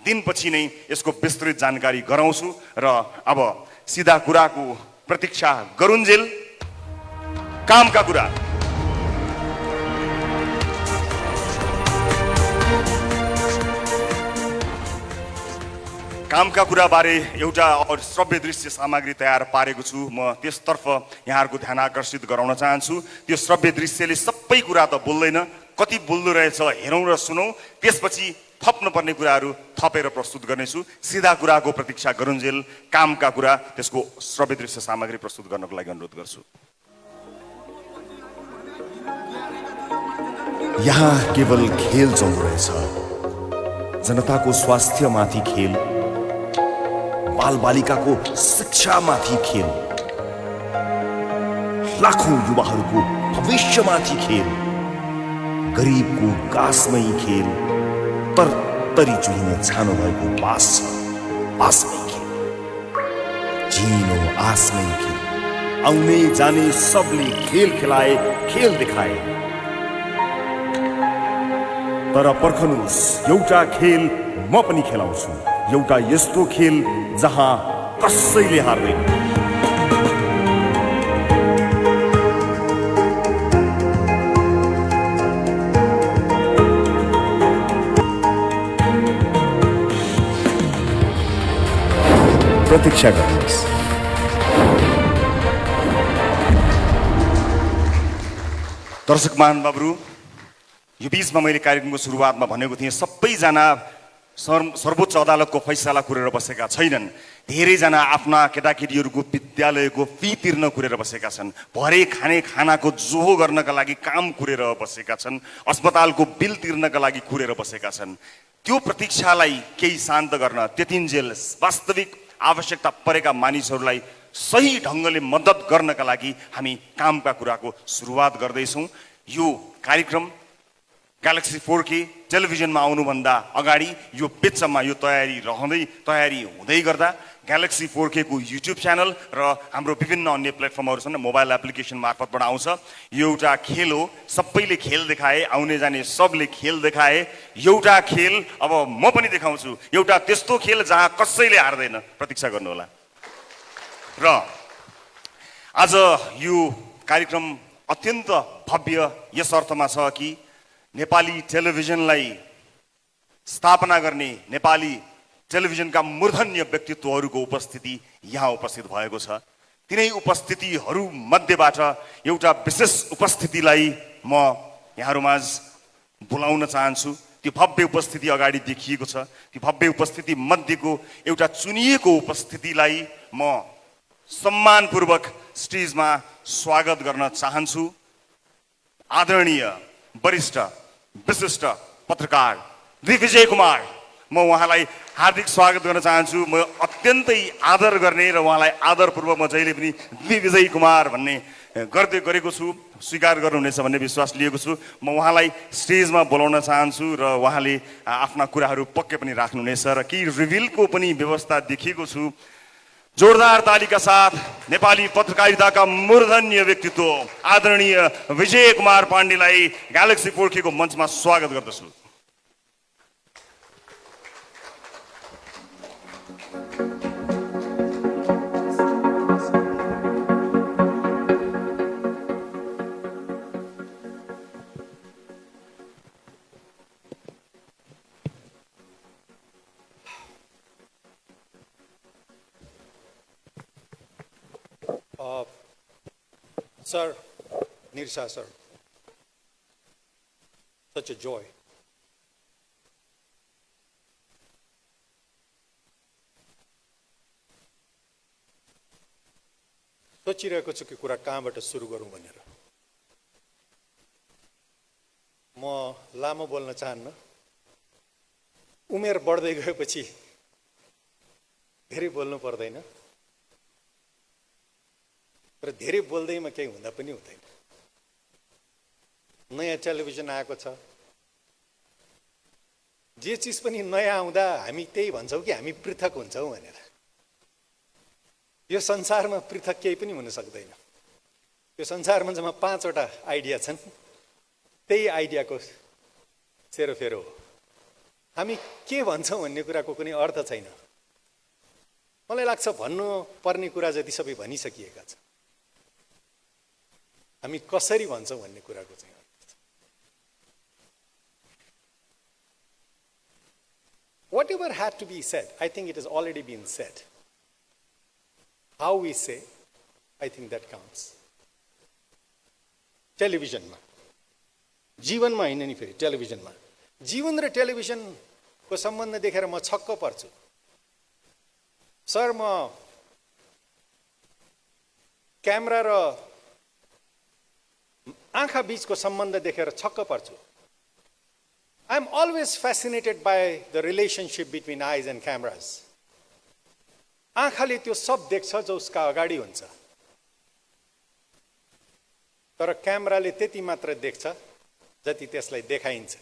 S2: दिनपछि नै यसको विस्तृत जानकारी गराउँछु र अब सिधा कुराको प्रतीक्षा गरुन्जेल कामका कुरा। कामका कुराबारे एउटा श्रव्य दृश्य सामग्री तयार पारेको छु। म त्यसतर्फ यहाँहरूको ध्यान आकर्षित गराउन चाहन्छु। त्यो श्रव्य दृश्यले सबै कुरा त बोल्दैन, कति बोल्दो रहेछ हेरौँ र सुनौँ, त्यसपछि थप्नुपर्ने कुराहरू थपेर प्रस्तुत गर्नेछु। सिधा कुराको प्रतीक्षा गरुन्जेल कामका कुरा, त्यसको श्रव्य दृश्य सामग्री प्रस्तुत गर्नको लागि अनुरोध गर्छु।
S13: यहाँ केवल खेल चल्दो रहेछ,
S2: जनताको स्वास्थ्यमाथि खेल, बालबालिकाको शिक्षामाथि खेल, लाखौं युवाहरूको भविष्यमाथि खेल, गरिबको गाँसमै खेल, तरतरी चुहिन छानो भएको बास छ, आसमै खेल, चिनो आसमै खेल, आउने जाने सबले खेल खेलाए, खेल देखाए। तर पर्खनुस्, एउटा खेल म पनि खेलाउँछु, एउटा यस्तो खेल जहाँ कसैले हार्दैन। प्रतीक्षा गर्नुहोस्। दर्शक महानुभावहरू, यो बीचमा मैले कार्यक्रमको सुरुवातमा भनेको थिएँ, सबैजना सर्वोच्च अदालतको फैसला कुरेर बसेका छैनन्। धेरैजना आफ्ना केटाकेटीहरूको विद्यालयको फी तिर्न कुरेर बसेका छन्, भरे खाने खानाको जोहो गर्नका लागि काम कुरेर बसेका छन्, अस्पतालको बिल तिर्नका लागि कुरेर बसेका छन्। त्यो प्रतीक्षालाई केही शान्त गर्न, त्यतिन्जेल वास्तविक आवश्यकता परेका मानिसहरूलाई सही ढङ्गले मद्दत गर्नका लागि हामी कामका कुराको सुरुवात गर्दैछौँ। यो कार्यक्रम ग्यालेक्सी 4K टेलिभिजनमा आउनुभन्दा अगाडि यो बिचमा यो तयारी हुँदै गर्दा ग्यालेक्सी 4K को युट्युब च्यानल र हाम्रो विभिन्न अन्य प्लेटफर्महरू छन्, मोबाइल एप्लिकेसन मार्फतबाट आउँछ। यो एउटा खेल हो, सबैले खेल देखाए, आउने जाने सबले खेल देखाए। एउटा खेल अब म पनि देखाउँछु, एउटा त्यस्तो खेल जहाँ कसैले हार्दैन। प्रतीक्षा गर्नुहोला। र आज यो कार्यक्रम अत्यन्त भव्य यस अर्थमा छ कि नेपाली टेलिभिजनलाई स्थापना गर्ने नेपाली टेलिभिजनका मूर्धन्य व्यक्तित्वहरूको उपस्थिति यहाँ उपस्थित भएको छ। तिनै उपस्थितिहरू मध्येबाट एउटा विशेष उपस्थितिलाई म यहाँहरूमाझ बोलाउन चाहन्छु। त्यो भव्य उपस्थिति अगाडि देखिएको छ। त्यो भव्य उपस्थिति मध्येको एउटा चुनिएको उपस्थितिलाई म सम्मानपूर्वक स्टेजमा स्वागत गर्न चाहन्छु। आदरणीय वरिष्ठ विशिष्ट पत्रकार दिग्विजय कुमार, म उहाँलाई हार्दिक स्वागत गर्न चाहन्छु। म अत्यन्तै आदर गर्ने र उहाँलाई आदरपूर्वक म जहिले पनि दिग्विजय कुमार भन्ने गरेको छु, स्वीकार गर्नुहुनेछ भन्ने विश्वास लिएको छु। म उहाँलाई स्टेजमा बोलाउन चाहन्छु र उहाँले आफ्ना कुराहरू पक्कै पनि राख्नुहुनेछ र केही रिभिलको पनि व्यवस्था देखेको छु। जोरदार तालीका साथ नेपाली पत्रकारिताका मूर्धन्य व्यक्तित्व आदरणीय विजय कुमार पाण्डेलाई ग्यालेक्सी 4K को मञ्चमा स्वागत गर्दछु।
S13: Sir, Nirsa sir, such a joy. सोचिरहेको छु कि कुरा कहाँबाट सुरु गरौँ भनेर। म लामो बोल्न चाहन्न। उमेर बढ्दै गएपछि धेरै बोल्नु पर्दैन र धेरै बोल्दैमा केही हुँदा पनि हुँदैन। नयाँ टेलिभिजन आएको छ, जे चिज पनि नयाँ आउँदा हामी त्यही भन्छौँ कि हामी पृथक हुन्छौँ भनेर। यो संसारमा पृथक केही पनि हुन सक्दैन। यो संसारमा जम्मा 5वटा आइडिया छन्, त्यही आइडियाको सेरोफेरो हो। हामी के भन्छौँ भन्ने कुराको कुनै अर्थ छैन। मलाई लाग्छ भन्नु पर्ने कुरा जति सबै भनिसकिएका छन्। हामी कसरी भन्छौँ भन्ने कुराको चाहिँ whatever had to be said, I think it has already been said. How we say, I think that counts. टेलिभिजनमा, जीवनमा हैन नि, फेरि टेलिभिजनमा जीवन र टेलिभिजनको सम्बन्ध देखेर म छक्क पर्छु। सर, म क्यामेरा र आँखा बीचको सम्बन्ध देखेर छक्क पर्छु। I'm always fascinated by the relationship between eyes and cameras. आँखाले त्यो सब देख्छ जो उसका अगाडि हुन्छ, तर क्यामेराले त्यति मात्र देख्छ जति त्यसलाई देखाइन्छ।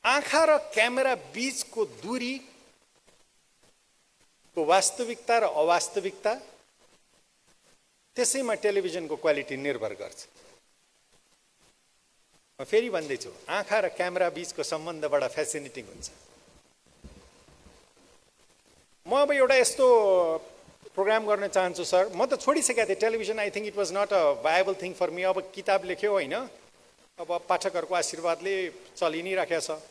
S13: आँखा र क्यामेरा बीचको दूरी को वास्तविकता र अवास्तविकता, त्यसैमा टेलिभिजनको क्वालिटी निर्भर गर्छ। म फेरि भन्दैछु, आँखा र क्यामेरा बीचको सम्बन्ध बडा फ्यासिनेटिङ हुन्छ। म अब एउटा यस्तो प्रोग्राम गर्न चाहन्छु सर, म त छोडिसकेको थिएँ television. I think it was not a viable thing for me. अब किताब लेख्यो होइन, अब पाठकहरूको आशीर्वादले चलि नै राखेको छ।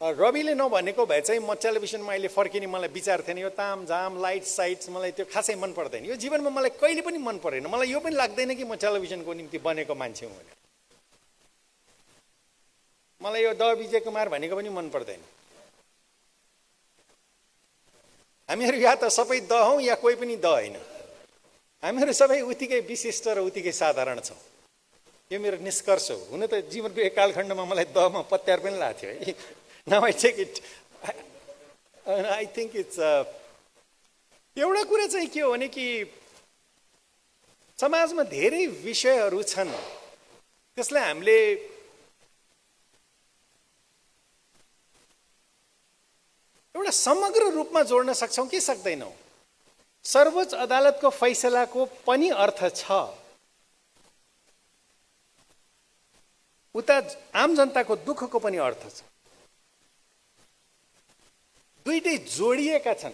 S13: रविले नभनेको भए चाहिँ म टेलिभिजनमा अहिले फर्किने मलाई विचार थिएन। यो तामझाम लाइट साइट्स मलाई त्यो खासै मन पर्दैन। यो जीवनमा मलाई कहिले पनि मन परेन। मलाई यो पनि लाग्दैन कि म टेलिभिजनको निम्ति बनेको मान्छे हुँ भनेर। मलाई यो द विजय कुमार भनेको पनि मन पर्दैन। हामीहरू या त सबै द हौँ या कोही पनि द होइन। हामीहरू सबै उत्तिकै विशिष्ट र उत्तिकै साधारण छौँ। यो मेरो निष्कर्ष हो। हुन त जीवनको एक कालखण्डमा मलाई दमा पत्यार पनि लागेको थियो है। Now I take it, I think it's एउटा कुरा चाहिँ के हो भने कि समाजमा धेरै विषयहरू छन्, त्यसलाई हामीले एउटा समग्र रूपमा जोड्न सक्छौँ कि सक्दैनौँ। सर्वोच्च अदालतको फैसलाको पनि अर्थ छ, उता आम जनताको दुःखको पनि अर्थ छ। दुईटै जोडिएका छन्।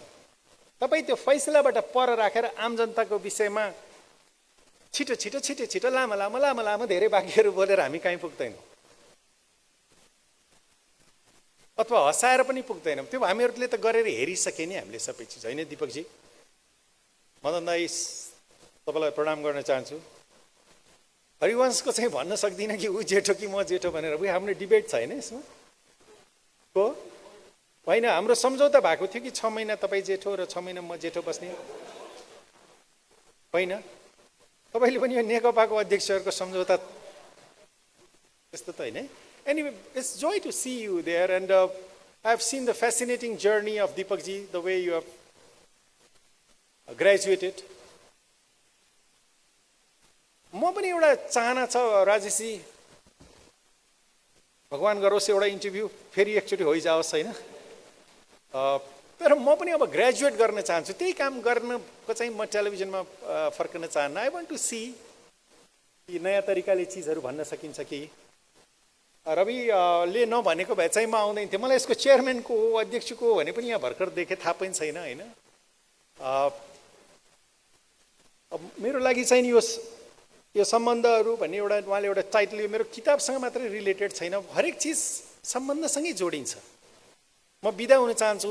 S13: तपाईँ त्यो फैसलाबाट पर राखेर आम जनताको विषयमा छिटो छिटो छिटो छिटो लामो लामो लामो लामो धेरै वाक्यहरू बोलेर हामी कहीँ पुग्दैनौँ, अथवा हँसाएर पनि पुग्दैनौँ। त्यो हामीहरूले त गरेर हेरिसके नि हामीले सबै चिज, होइन दिपकजी? मदन दाई, तपाईँलाई प्रणाम गर्न चाहन्छु। हरिवंशको चाहिँ भन्न सक्दिनँ कि ऊ जेठो कि म जेठो भनेर। हाम्रो डिबेट छैन यसमा को होइन। हाम्रो सम्झौता भएको थियो कि 6 महिना तपाईँ जेठो र 6 महिना म जेठो बस्ने होइन। तपाईँले पनि यो नेकपाको अध्यक्षहरूको सम्झौता त्यस्तो त होइन। Anyway, it's joy to see you there, and I've seen the fascinating journey of Deepakji, the way you have graduated. म पनि एउटा चाहना छ राजेशजी, भगवान गरोस् एउटा इन्टरभ्यू फेरि एकचोटि होइजाओस् होइन। तर म पनि अब ग्रेजुएट गर्न चाहन्छु। त्यही काम गर्नको चाहिँ म टेलिभिजनमा फर्कन चाहन्न। आई वान्ट टु सी कि नयाँ तरिकाले चिजहरू भन्न सकिन्छ कि। रविले नभनेको भए चाहिँ म आउँदैन थिएँ। मलाई यसको चेयरम्यानको हो अध्यक्षको हो भने पनि यहाँ भर्खर देखेँ, थाहा पनि छैन होइन। मेरो लागि चाहिँ यो सम्बन्धहरू भन्ने एउटा उहाँले एउटा टाइटल, यो मेरो किताबसँग मात्रै रिलेटेड छैन, हरेक चिज सम्बन्धसँगै जोडिन्छ। म बिदा हुन चाहन्छु।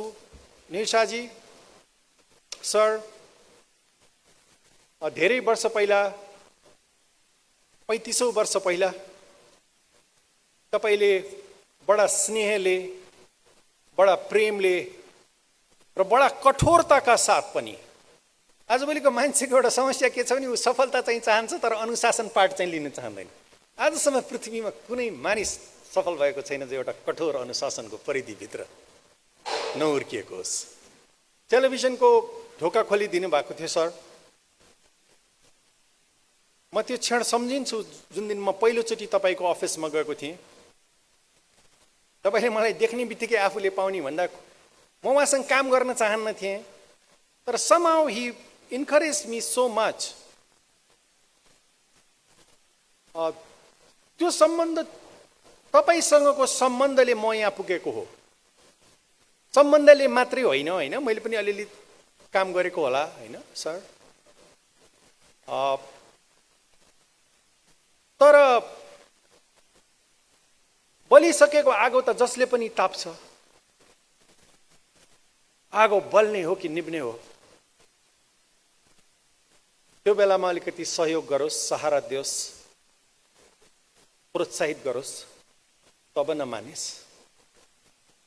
S13: निशाजी सर, धेरै वर्ष पहिला, 3500 वर्ष पहिला तपाईँले बडा स्नेहले, बडा प्रेमले र बडा कठोरताका साथ पनि, आजभोलिको मान्छेको एउटा समस्या के छ भने ऊ सफलता चाहिँ चाहन्छ तर अनुशासन पाठ चाहिँ लिन चाहँदैन। आजसम्म पृथ्वीमा कुनै मानिस सफल भएको छैन जो एउटा कठोर अनुशासनको परिधिभित्र नहुर्किएको होस्। टेलिभिजनको ढोका खोलिदिनु भएको थियो सर। म त्यो क्षण सम्झिन्छु जुन दिन म पहिलोचोटि तपाईँको अफिसमा गएको थिएँ। तपाईँले मलाई देख्ने बित्तिकै आफूले पाउने भन्दा म उहाँसँग काम गर्न चाहन्न थिएँ, तर somehow he encouraged me so much. त्यो सम्बन्ध, तपाईँसँगको सम्बन्धले म यहाँ पुगेको हो। सम्बन्धले मात्रै होइन, होइन मैले पनि अलिअलि काम गरेको होला होइन सर। तर बलिसकेको आगो त जसले पनि ताप्छ, आगो बल्ने हो कि निभ्ने हो। त्यो बेलामा अलिकति सहयोग गरोस्, सहारा दियोस्, प्रोत्साहित गरोस्, तब नमानिस्।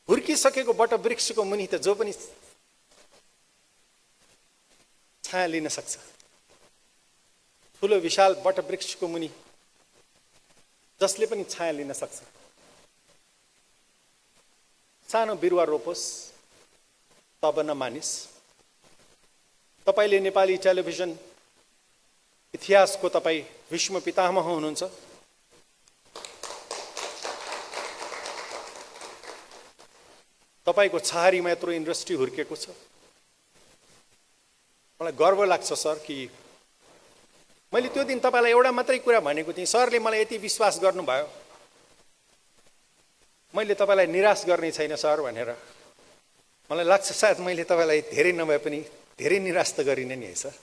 S13: हुर्किसकेको वटवृक्षको मुनि त जो पनि छाया लिन सक्छ। ठुलो विशाल वटवृक्षको मुनि जसले पनि छाया लिन सक्छ। सानो बिरुवा रोपोस् तब नमानिस। तपाईले नेपाली टेलिभिजन इतिहासको तपाईँ विश्व पितामह हुनुहुन्छ। तपाईको छहारीमा यत्रो इन्डस्ट्री हुर्केको छ। मलाई गर्व लाग्छ सर कि मैले त्यो दिन तपाईलाई एउटा मात्रै कुरा भनेको थिएँ, सरले मलाई यति विश्वास गर्नुभयो, मैले तपाईलाई निराश गर्ने छैन सर भनेर। मलाई लाग्छ सायद मैले तपाईलाई धेरै नभए पनि धेरै निराश त गरिने नि है sir.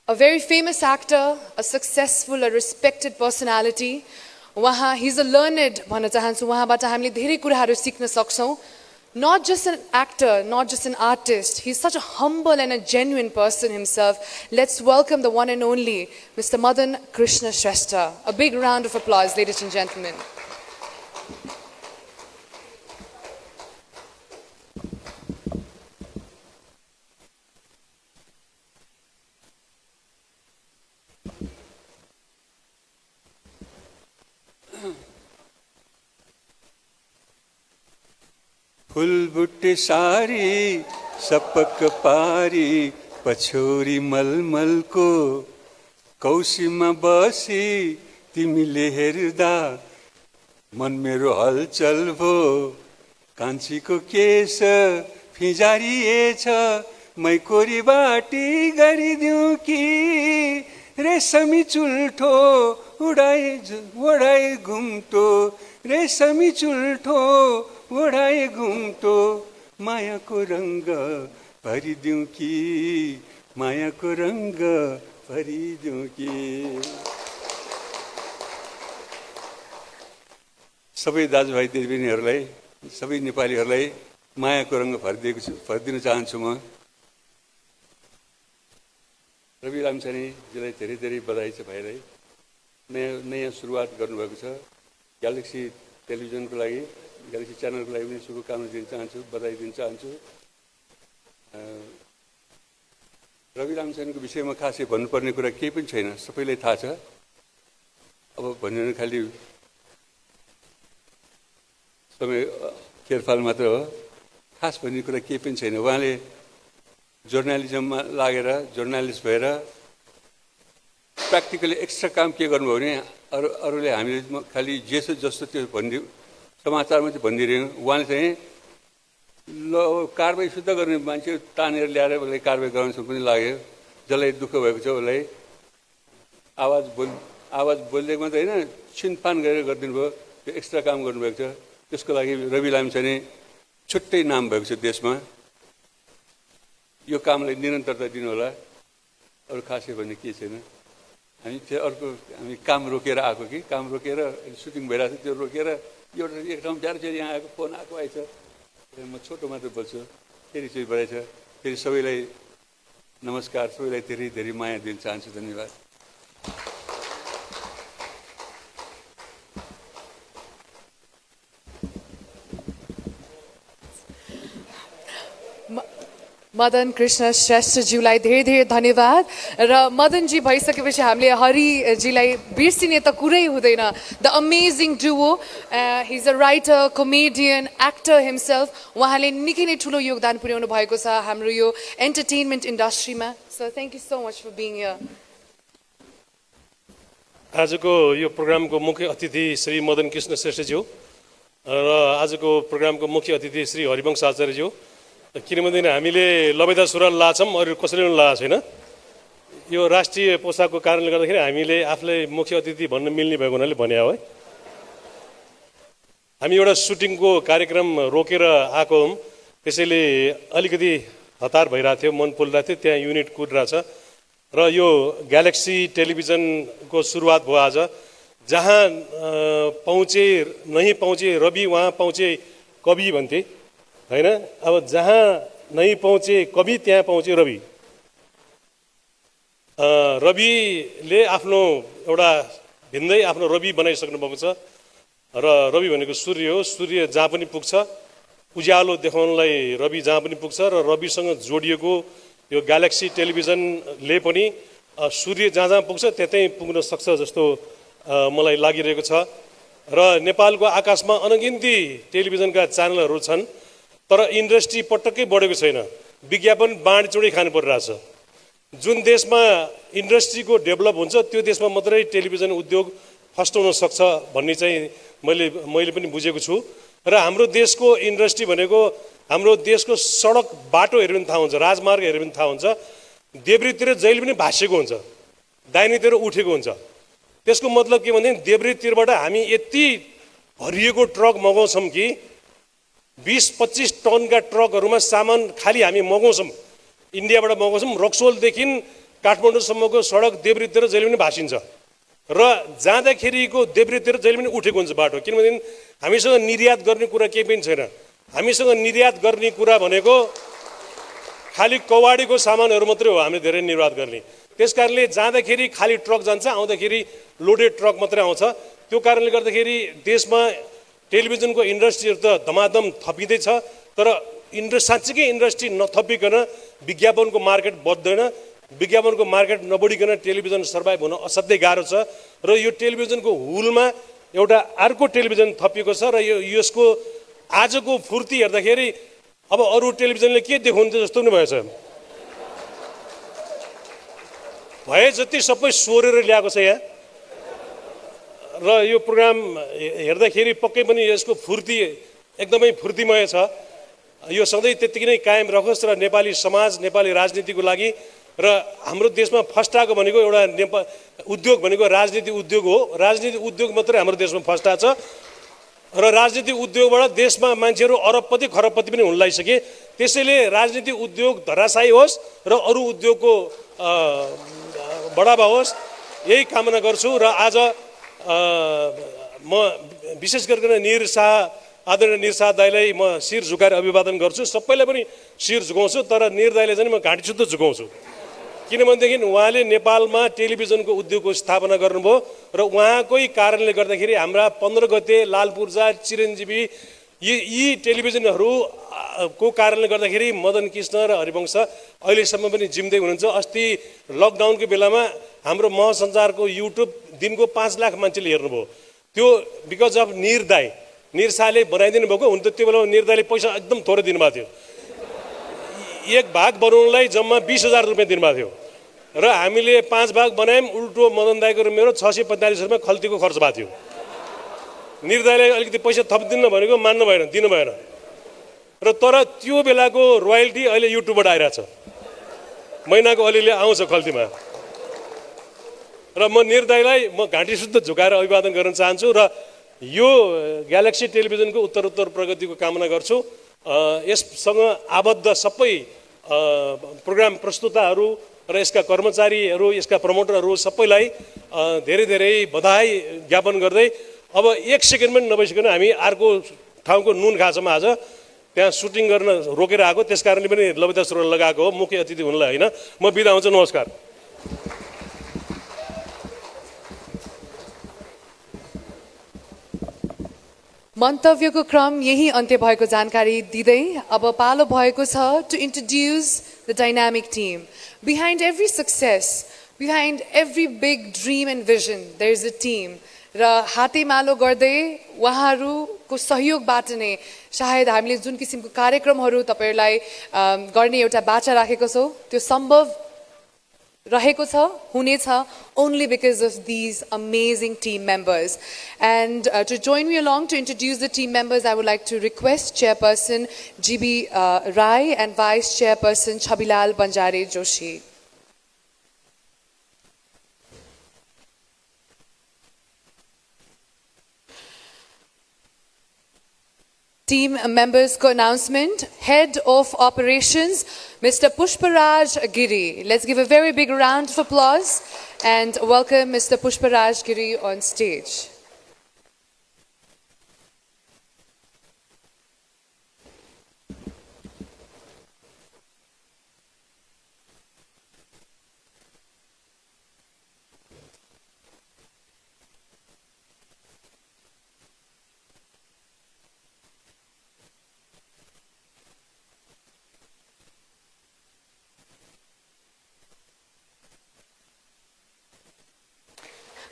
S1: A very famous actor, a successful, a respected personality. He's a learned भन्न चाहन्छु। उहाँबाट हामीले धेरै कुराहरू सिक्न सक्छौँ। Not just an actor, not just an artist. He's such a humble and a genuine person himself. Let's welcome the one and only Mr. Madan Krishna Shrestha. A big round of applause, ladies and gentlemen.
S14: फुलबुट्टे sari सपक पारी पछौरी मलमलको कौशीमा बसी तिमीले हेर्दा मन मेरो हलचल भो। कान्छीको case फिजारिएछ मै कोरी बाटी गरिदिउँ कि रेशमी चुल्ठो ओढाए घुम्टो रेशमी चुल्ठो ओढाए घुम्टो मायाको रङ्ग भरिदिउँ कि मायाको रङ्ग भरिदिउँ कि। सबै दाजुभाइ दिदीबहिनीहरूलाई सबै नेपालीहरूलाई मायाको रङ्ग भरिदिन चाहन्छु। म रवि लामिछानेजीलाई धेरै धेरै बधाई छ भाइलाई। नयाँ सुरुवात गर्नुभएको छ। ग्यालेक्सी टेलिभिजनको लागि ग्यालेक्सी च्यानलको लागि पनि शुभकामना दिन चाहन्छु, बधाई दिन चाहन्छु। रवि लामिछानेको विषयमा खासै भन्नुपर्ने कुरा केही पनि छैन, सबैलाई थाहा छ। अब भन्नु खालि समय फेरफार मात्र हो, खास भन्ने कुरा केही पनि छैन। उहाँले जर्नलिजममा लागेर जर्नलिस्ट भएर प्र्याक्टिकली एक्स्ट्रा काम के गर्नुभयो भने अरूले हामीले खालि जेसो जस्तो त्यो भनिदियो, समाचारमा चाहिँ भनिदिइरह्यौँ। उहाँले चाहिँ ल कारबाही शुद्ध गर्ने मान्छे तानेर ल्याएर उसलाई कारबाही गराउँछ पनि लाग्यो। जसलाई दुःख भएको छ उसलाई आवाज बोलिदिएको मात्रै होइन, छिनफान गरेर गरिदिनु भयो। त्यो एक्स्ट्रा काम गर्नुभएको छ। त्यसको लागि रवि लामिछाने छुट्टै नाम भएको छ देशमा। यो कामलाई निरन्तरता दिनु होला। अरू खासै भन्ने केही छैन। हामी त्यो अर्को हामी काम रोकेर आएको कि काम रोकेर सुटिङ भइरहेको छ, त्यो रोकेर एउटा एक ठाउँ जाएर फेरि यहाँ आएको फोन आएको आएछ। म छोटो मात्र बोल्छु, फेरि चाहिँ बढाएछ। फेरि सबैलाई नमस्कार, सबैलाई धेरै धेरै माया दिन चाहन्छु। धन्यवाद।
S1: मदन कृष्ण श्रेष्ठज्यूलाई धेरै धेरै धन्यवाद। र मदनजी भइसकेपछि हामीले हरिजीलाई बिर्सिने त कुरै हुँदैन। The amazing Duo, he is a writer, comedian, actor himself. उहाँले निकै नै ठुलो योगदान पुर्याउनु भएको छ हाम्रो यो एन्टरटेनमेन्ट इन्डस्ट्रीमा। So thank you so much for being here.
S15: आजको यो प्रोग्रामको मुख्य अतिथि श्री मदन कृष्ण श्रेष्ठज्यू र आजको प्रोग्रामको मुख्य अतिथि श्री हरिवंश आचार्यज्यू। किनभने हामीले लबैदा सुरुवाल लाछौँ, अरू कसैले पनि लगाएको छैन। यो राष्ट्रिय पोसाकको कारणले गर्दाखेरि हामीले आफूलाई मुख्य अतिथि भन्न मिल्ने भएको हुनाले भने हो है। हामी एउटा सुटिङको कार्यक्रम रोकेर आएको हौँ, त्यसैले अलिकति हतार भइरहेको थियो, मन पोलिरहेको थियो। त्यहाँ युनिट कुदिरहेछ र यो ग्यालेक्सी टेलिभिजनको सुरुवात भयो आज। जहाँ पहुँचे नहीं पहुँचे रवि, वहाँ पहुँचे कवि भन्थे होइन। अब जहाँ नहीं पहुँचे कवि त्यहाँ पहुँचे रवि। रविले आफ्नो एउटा भिन्दै आफ्नो रवि बनाइसक्नु भएको छ। र रवि भनेको सूर्य हो। सूर्य जहाँ पनि पुग्छ, उज्यालो देखाउनलाई रवि जहाँ पनि पुग्छ। र रविसँग जोडिएको यो ग्यालेक्सी टेलिभिजनले पनि सूर्य जहाँ जहाँ पुग्छ त्यतै पुग्न सक्छ जस्तो मलाई लागिरहेको छ र नेपालको आकाशमा अनगिन्ती टेलिभिजनका च्यानलहरू छन् तर इन्डस्ट्री पटक्कै बढेको छैन विज्ञापन बाँडचुँडी खानु परिरहेछ जुन देशमा इन्डस्ट्रीको डेभलप हुन्छ त्यो देशमा मात्रै टेलिभिजन उद्योग फस्टाउन सक्छ भन्ने चाहिँ मैले पनि बुझेको छु र हाम्रो देशको इन्डस्ट्री भनेको हाम्रो देशको सडक बाटो हेऱ्यो भने थाहा हुन्छ राजमार्ग हेऱ्यो भने थाहा हुन्छ देब्रेतिर जहिले पनि भाँसिएको हुन्छ दाहिनेतिर उठेको हुन्छ त्यसको मतलब के भने देब्रेतिरबाट हामी यति भरिएको ट्रक मगाउँछौँ कि 20-25 टनका ट्रकहरूमा सामान खाली हामी मगाउँछौँ इन्डियाबाट मगाउँछौँ रक्सोलदेखि काठमाडौँसम्मको सडक देब्रेतिर जहिले पनि भाँसिन्छ र जाँदाखेरिको देब्रेतिर जहिले पनि उठेको हुन्छ बाटो किनभने हामीसँग निर्यात गर्ने कुरा केही पनि छैन हामीसँग निर्यात गर्ने कुरा भनेको खाली कवाडीको सामानहरू मात्रै हो हामीले धेरै निर्यात गर्ने त्यसकारणले जाँदाखेरि खाली ट्रक जान्छ आउँदाखेरि लोडेड ट्रक मात्रै आउँछ त्यो कारणले गर्दाखेरि देशमा टेलिभिजनको इन्डस्ट्रीहरू त धमाधम थपिँदैछ तर साँच्चीकै इन्डस्ट्री नथपिकन विज्ञापनको मार्केट बढ्दैन विज्ञापनको मार्केट नबढिकन टेलिभिजन सर्भाइभ हुन असाध्यै गाह्रो छ र यो टेलिभिजनको हुलमा एउटा अर्को टेलिभिजन थपिएको छ र यसको आजको फुर्ती हेर्दाखेरि अब अरू टेलिभिजनले के देखाउँछ जस्तो पनि भएछ भए जति सबै सोरेर ल्याएको छ यहाँ र यो प्रोग्राम हेर्दाखेरि पक्कै पनि यसको फुर्ती एकदमै फुर्तीमय छ यो सधैँ त्यत्तिकै नै कायम रहोस् र नेपाली समाज नेपाली राजनीतिको लागि र हाम्रो देशमा फस्टाएको भनेको एउटा उद्योग भनेको राजनीति उद्योग हो राजनीति उद्योग मात्रै हाम्रो देशमा फस्टाएको छ र राजनीति उद्योगबाट देशमा मान्छेहरू अरबपति खरबपति पनि हुन लागिसके त्यसैले राजनीति उद्योग धराशायी होस् र अरू उद्योगको बढावा होस् यही कामना गर्छु र आज म विशेष गरिकन आदरणीय निर शाह दाइलाई म शिर झुकाएर अभिवादन गर्छु सबैलाई पनि शिर झुकाउँछु तर निर दाइलाई चाहिँ म घाँटी शुद्ध झुकाउँछु किनभनेदेखि उहाँले नेपालमा टेलिभिजनको उद्योगको स्थापना गर्नुभयो र उहाँकै कारणले गर्दाखेरि हाम्रा 15 गते लालपूर्जा चिरञ्जीवी यी टेलिभिजनहरू को कारणले गर्दाखेरि मदन कृष्ण र हरिवंश अहिलेसम्म पनि जिम्दै हुनुहुन्छ अस्ति लकडाउनको बेलामा हाम्रो महसञ्चारको युट्युब दिनको 5 लाख मान्छेले हेर्नुभयो त्यो बिकज अफ निर शाहले बनाइदिनु भएको हुन त त्यो बेलामा निर दाइले पैसा एकदम थोरै दिनुभएको थियो एक भाग बनाउनलाई जम्मा 20,000 रुपियाँ दिनुभएको थियो र हामीले 5 भाग बनायौँ उल्टो मदन दाइको र मेरो 645 रुपियाँ खल्तीको खर्च भएको थियो निर दाइले अलिकति पैसा थपिदिनु भनेको मान्नु भएन दिनु भएन र तर त्यो बेलाको रोयल्टी अहिले युट्युबबाट आइरहेछ महिनाको अलिअलि आउँछ खल्तीमा र म निर दाइलाई म घाँटी शुद्ध झुकाएर अभिवादन गर्न चाहन्छु र यो ग्यालेक्सी टेलिभिजनको उत्तरोत्तर प्रगतिको कामना गर्छु यससँग आबद्ध सबै प्रोग्राम प्रस्तुताहरू र यसका कर्मचारीहरू यसका प्रमोटरहरू सबैलाई धेरै धेरै बधाई ज्ञापन गर्दै अब 1 सेकेन्ड पनि नबसिकन हामी अर्को ठाउँको नुन खाछौँ आज त्यहाँ सुटिङ गर्न रोकेर आएको त्यस कारणले पनि ललिता सुरुवाल लगाएको हो मुख्य अतिथि हुनलाई होइन म बिदा हुन्छु नमस्कार
S1: मन्तव्यको क्रम यही अन्त्य भएको जानकारी दिँदै अब पालो भएको छ to introduce the dynamic team behind every success behind every big dream and vision there is a team र हातेमालो गर्दै उहाँहरूको सहयोगबाट नै सायद हामीले जुन किसिमको कार्यक्रमहरू तपाईहरुलाई गर्ने एउटा बाचा राखेको छौं त्यो सम्भव रहेको छ हुनेछ only because of these amazing team members. And to join me along to introduce the team members, I would like to request Chairperson GB Rai and Vice Chairperson Chabilal Banjare Joshi. Team members ko announcement, Head of Operations, Mr. Pushparaj Giri. Let's give a very big round of applause and welcome Mr. Pushparaj Giri on stage.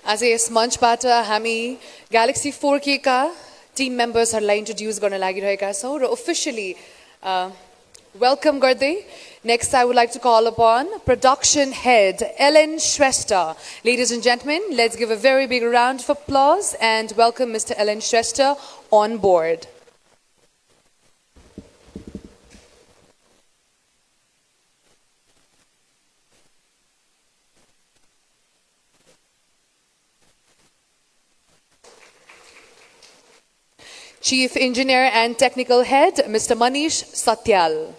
S1: आज यस मञ्चबाट हामी galaxy 4K का team मेम्बर्सहरूलाई introduce गर्न लागिरहेका छौँ र officially welcome गर्दै next I would like to call upon production head Ellen Shrestha. Ladies and gentlemen, let's give a very big round of applause and welcome Mr. Ellen Shrestha on board. Chief Engineer and Technical Head, Mr. Manish Satyal.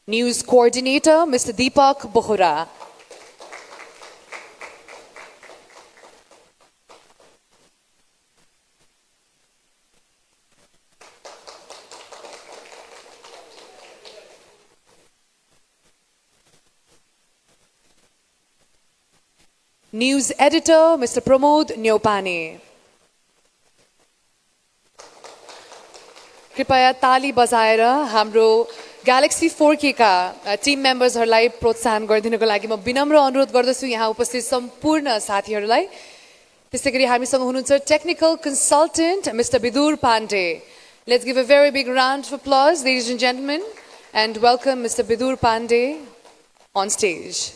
S1: News Coordinator, Mr. Deepak Bohra. News Editor, Mr. Pramod Nyopane. कृपया ताली बजाएर हाम्रो galaxy 4K का team मेम्बर्सहरूलाई प्रोत्साहन गरिदिनको लागि म विनम्र अनुरोध गर्दछु यहाँ उपस्थित सम्पूर्ण साथीहरूलाई। त्यसैगरी हामीसँग हुनुहुन्छ technical consultant mister Vidur Pandey. Let's give a very big round of applause, ladies and gentlemen, and welcome Mr. Vidur Pandey on stage.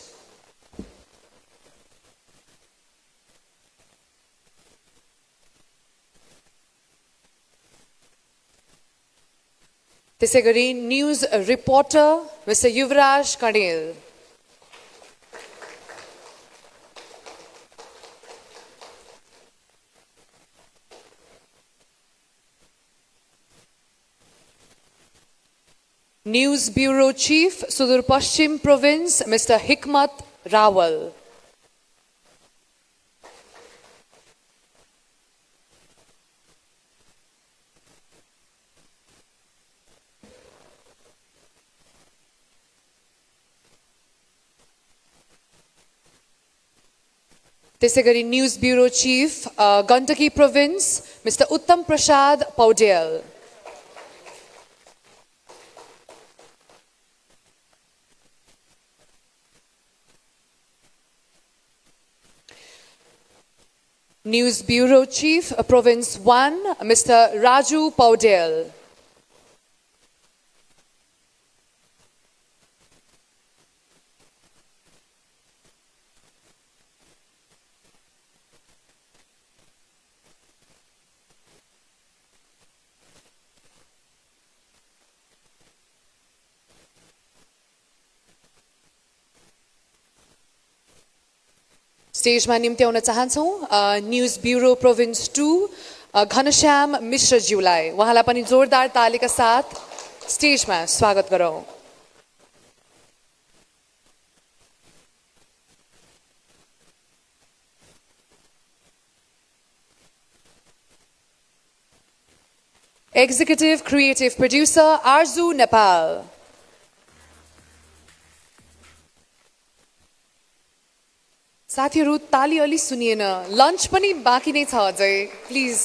S1: त्यसैगरी news reporter Mr. Yuvraj Kadil. News Bureau Chief, Sudur Paschim Province, Mr. Hikmat Rawal. त्यसैगरी News Bureau Chief, Gandaki Province, Mr. Uttam Prasad Paudel. News Bureau Chief, Province 1, Mr. Raju Paudel. स्टेजमा निम्त्याउन चाहन्छौँ news bureau province 2 Ghanshyam मिश्रज्यूलाई। उहाँलाई पनि जोरदार तालीका साथ स्टेजमा स्वागत गरौँ। Executive Creative Producer Arzu Nepal. साथीहरु ताली अलि सुनिएन, लन्च पनि बाँकी नै छ अझै। Please,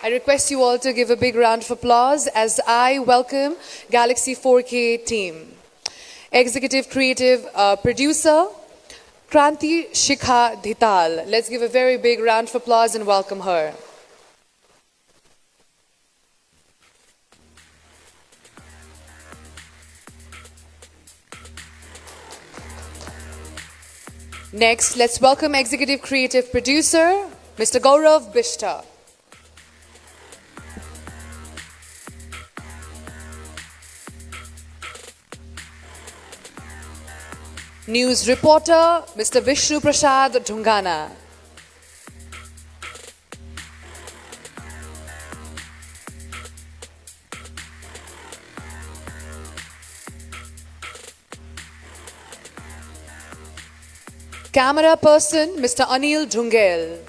S1: I request you all to give a big round of applause as I welcome Galaxy 4K team. Executive Creative Producer Kranti Shikha Dhital. Let's give a very big round of applause and welcome her. Next, let's welcome Executive Creative Producer, Mr. Gaurav Bishta. News Reporter, Mr. Vishnu Prasad Dhungana. Camera person, Mr. Anil Dhungel.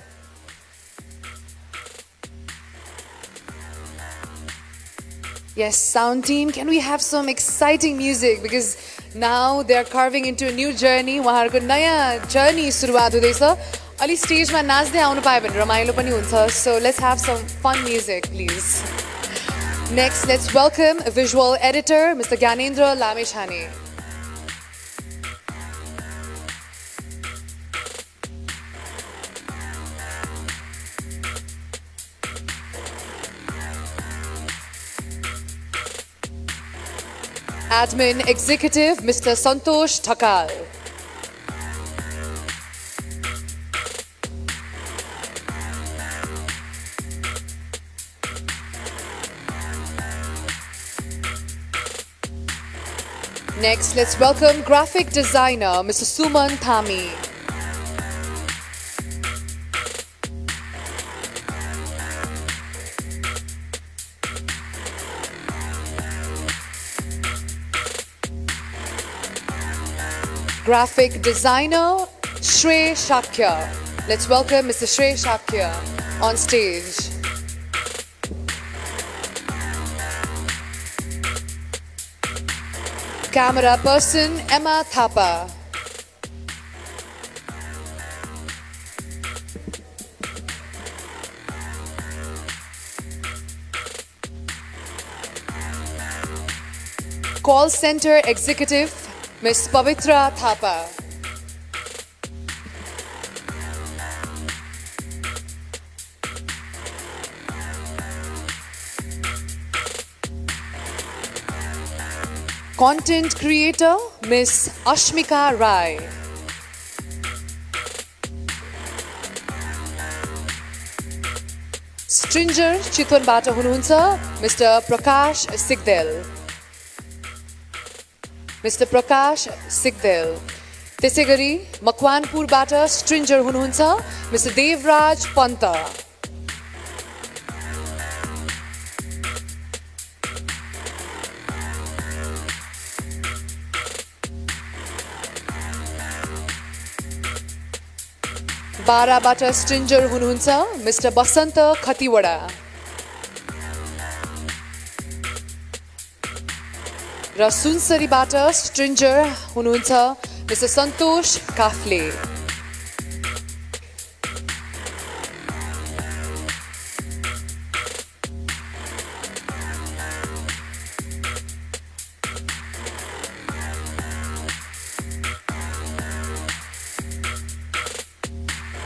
S1: Yes, sound team, can we have some exciting music? Because now they are carving into a new journey. उहाँहरूको नयाँ journey सुरुवात हुँदैछ। अलि स्टेजमा नाच्दै आउनु पायो भने रमाइलो पनि हुन्छ. So let's have some fun music, please. Next, let's welcome visual editor Mr. Gyanendra Lamechhane. Admin executive Mr. Santosh Thakal. Next, let's welcome graphic designer Mr. Suman Thami. Graphic designer Shrey Shakya. Let's welcome Mr. Shrey Shakya on stage. Camera person Emma Thapa. Call center executive Ms. Pavitra Thapa. Content creator Ms. Ashmika Rai. Stringer Chitwanबाट हुनुहुन्छ Mr. Prakash Sigdel. Mr. Prakash Sigdel. त्यसैगरी मकवानपुरबाट स्ट्रिन्जर हुनुहुन्छ Mr. Devraj Panta. बाराबाट स्ट्रिन्जर हुनुहुन्छ Mr. बसन्त खतिवडा. र सुनसरीबाट स्ट्रिन्जर हुनुहुन्छ Mr. सन्तोष काफ्ले.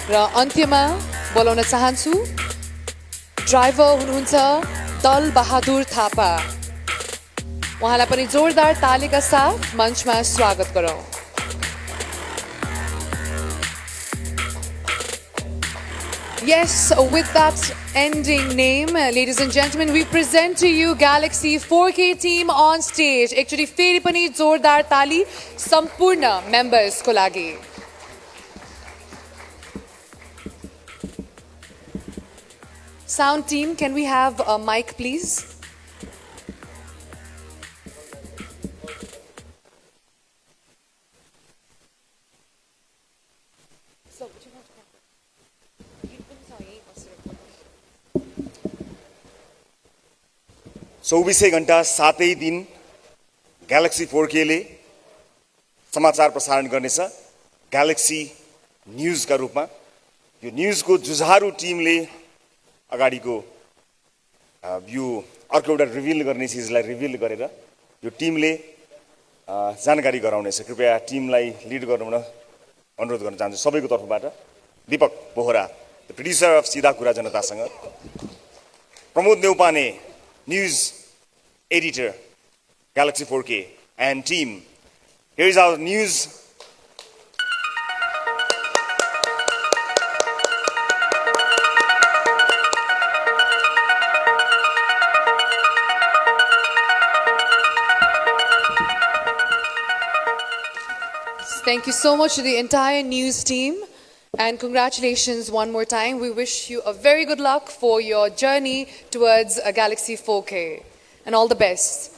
S1: र अन्त्यमा बोलाउन चाहन्छु ड्राइभर हुनुहुन्छ दल बहादुर थापा. उहाँलाई पनि जोरदार तालीका साथ मञ्चमा स्वागत गरौँ. Yes, with that ending name, ladies and gentlemen, we present to you Galaxy 4K team on stage. Actually, फेरि पनि जोरदार ताली सम्पूर्ण members को लागि. Sound team, can we have a mic, please?
S2: चौबीसै घण्टा 7 दिन ग्यालेक्सी 4K ले समाचार प्रसारण गर्नेछ ग्यालेक्सी न्यूजका रूपमा. यो न्यूजको जुझारु टिमले अगाडिको यो अर्को एउटा रिभिल गर्ने चिजलाई रिभिल गरेर यो टिमले जानकारी गराउनेछ. कृपया टिमलाई लिड गर्नुहुन अनुरोध गर्न चाहन्छु सबैको तर्फबाट. Deepak Bohra, the producer of सीधा कुरा जनतासँग. Pramod Neupane, news editor, Galaxy 4K, and team. Here is our news.
S1: Thank you so much to the entire news team. And congratulations one more time. We wish you a very good luck for your journey towards a Galaxy 4K. And all the best.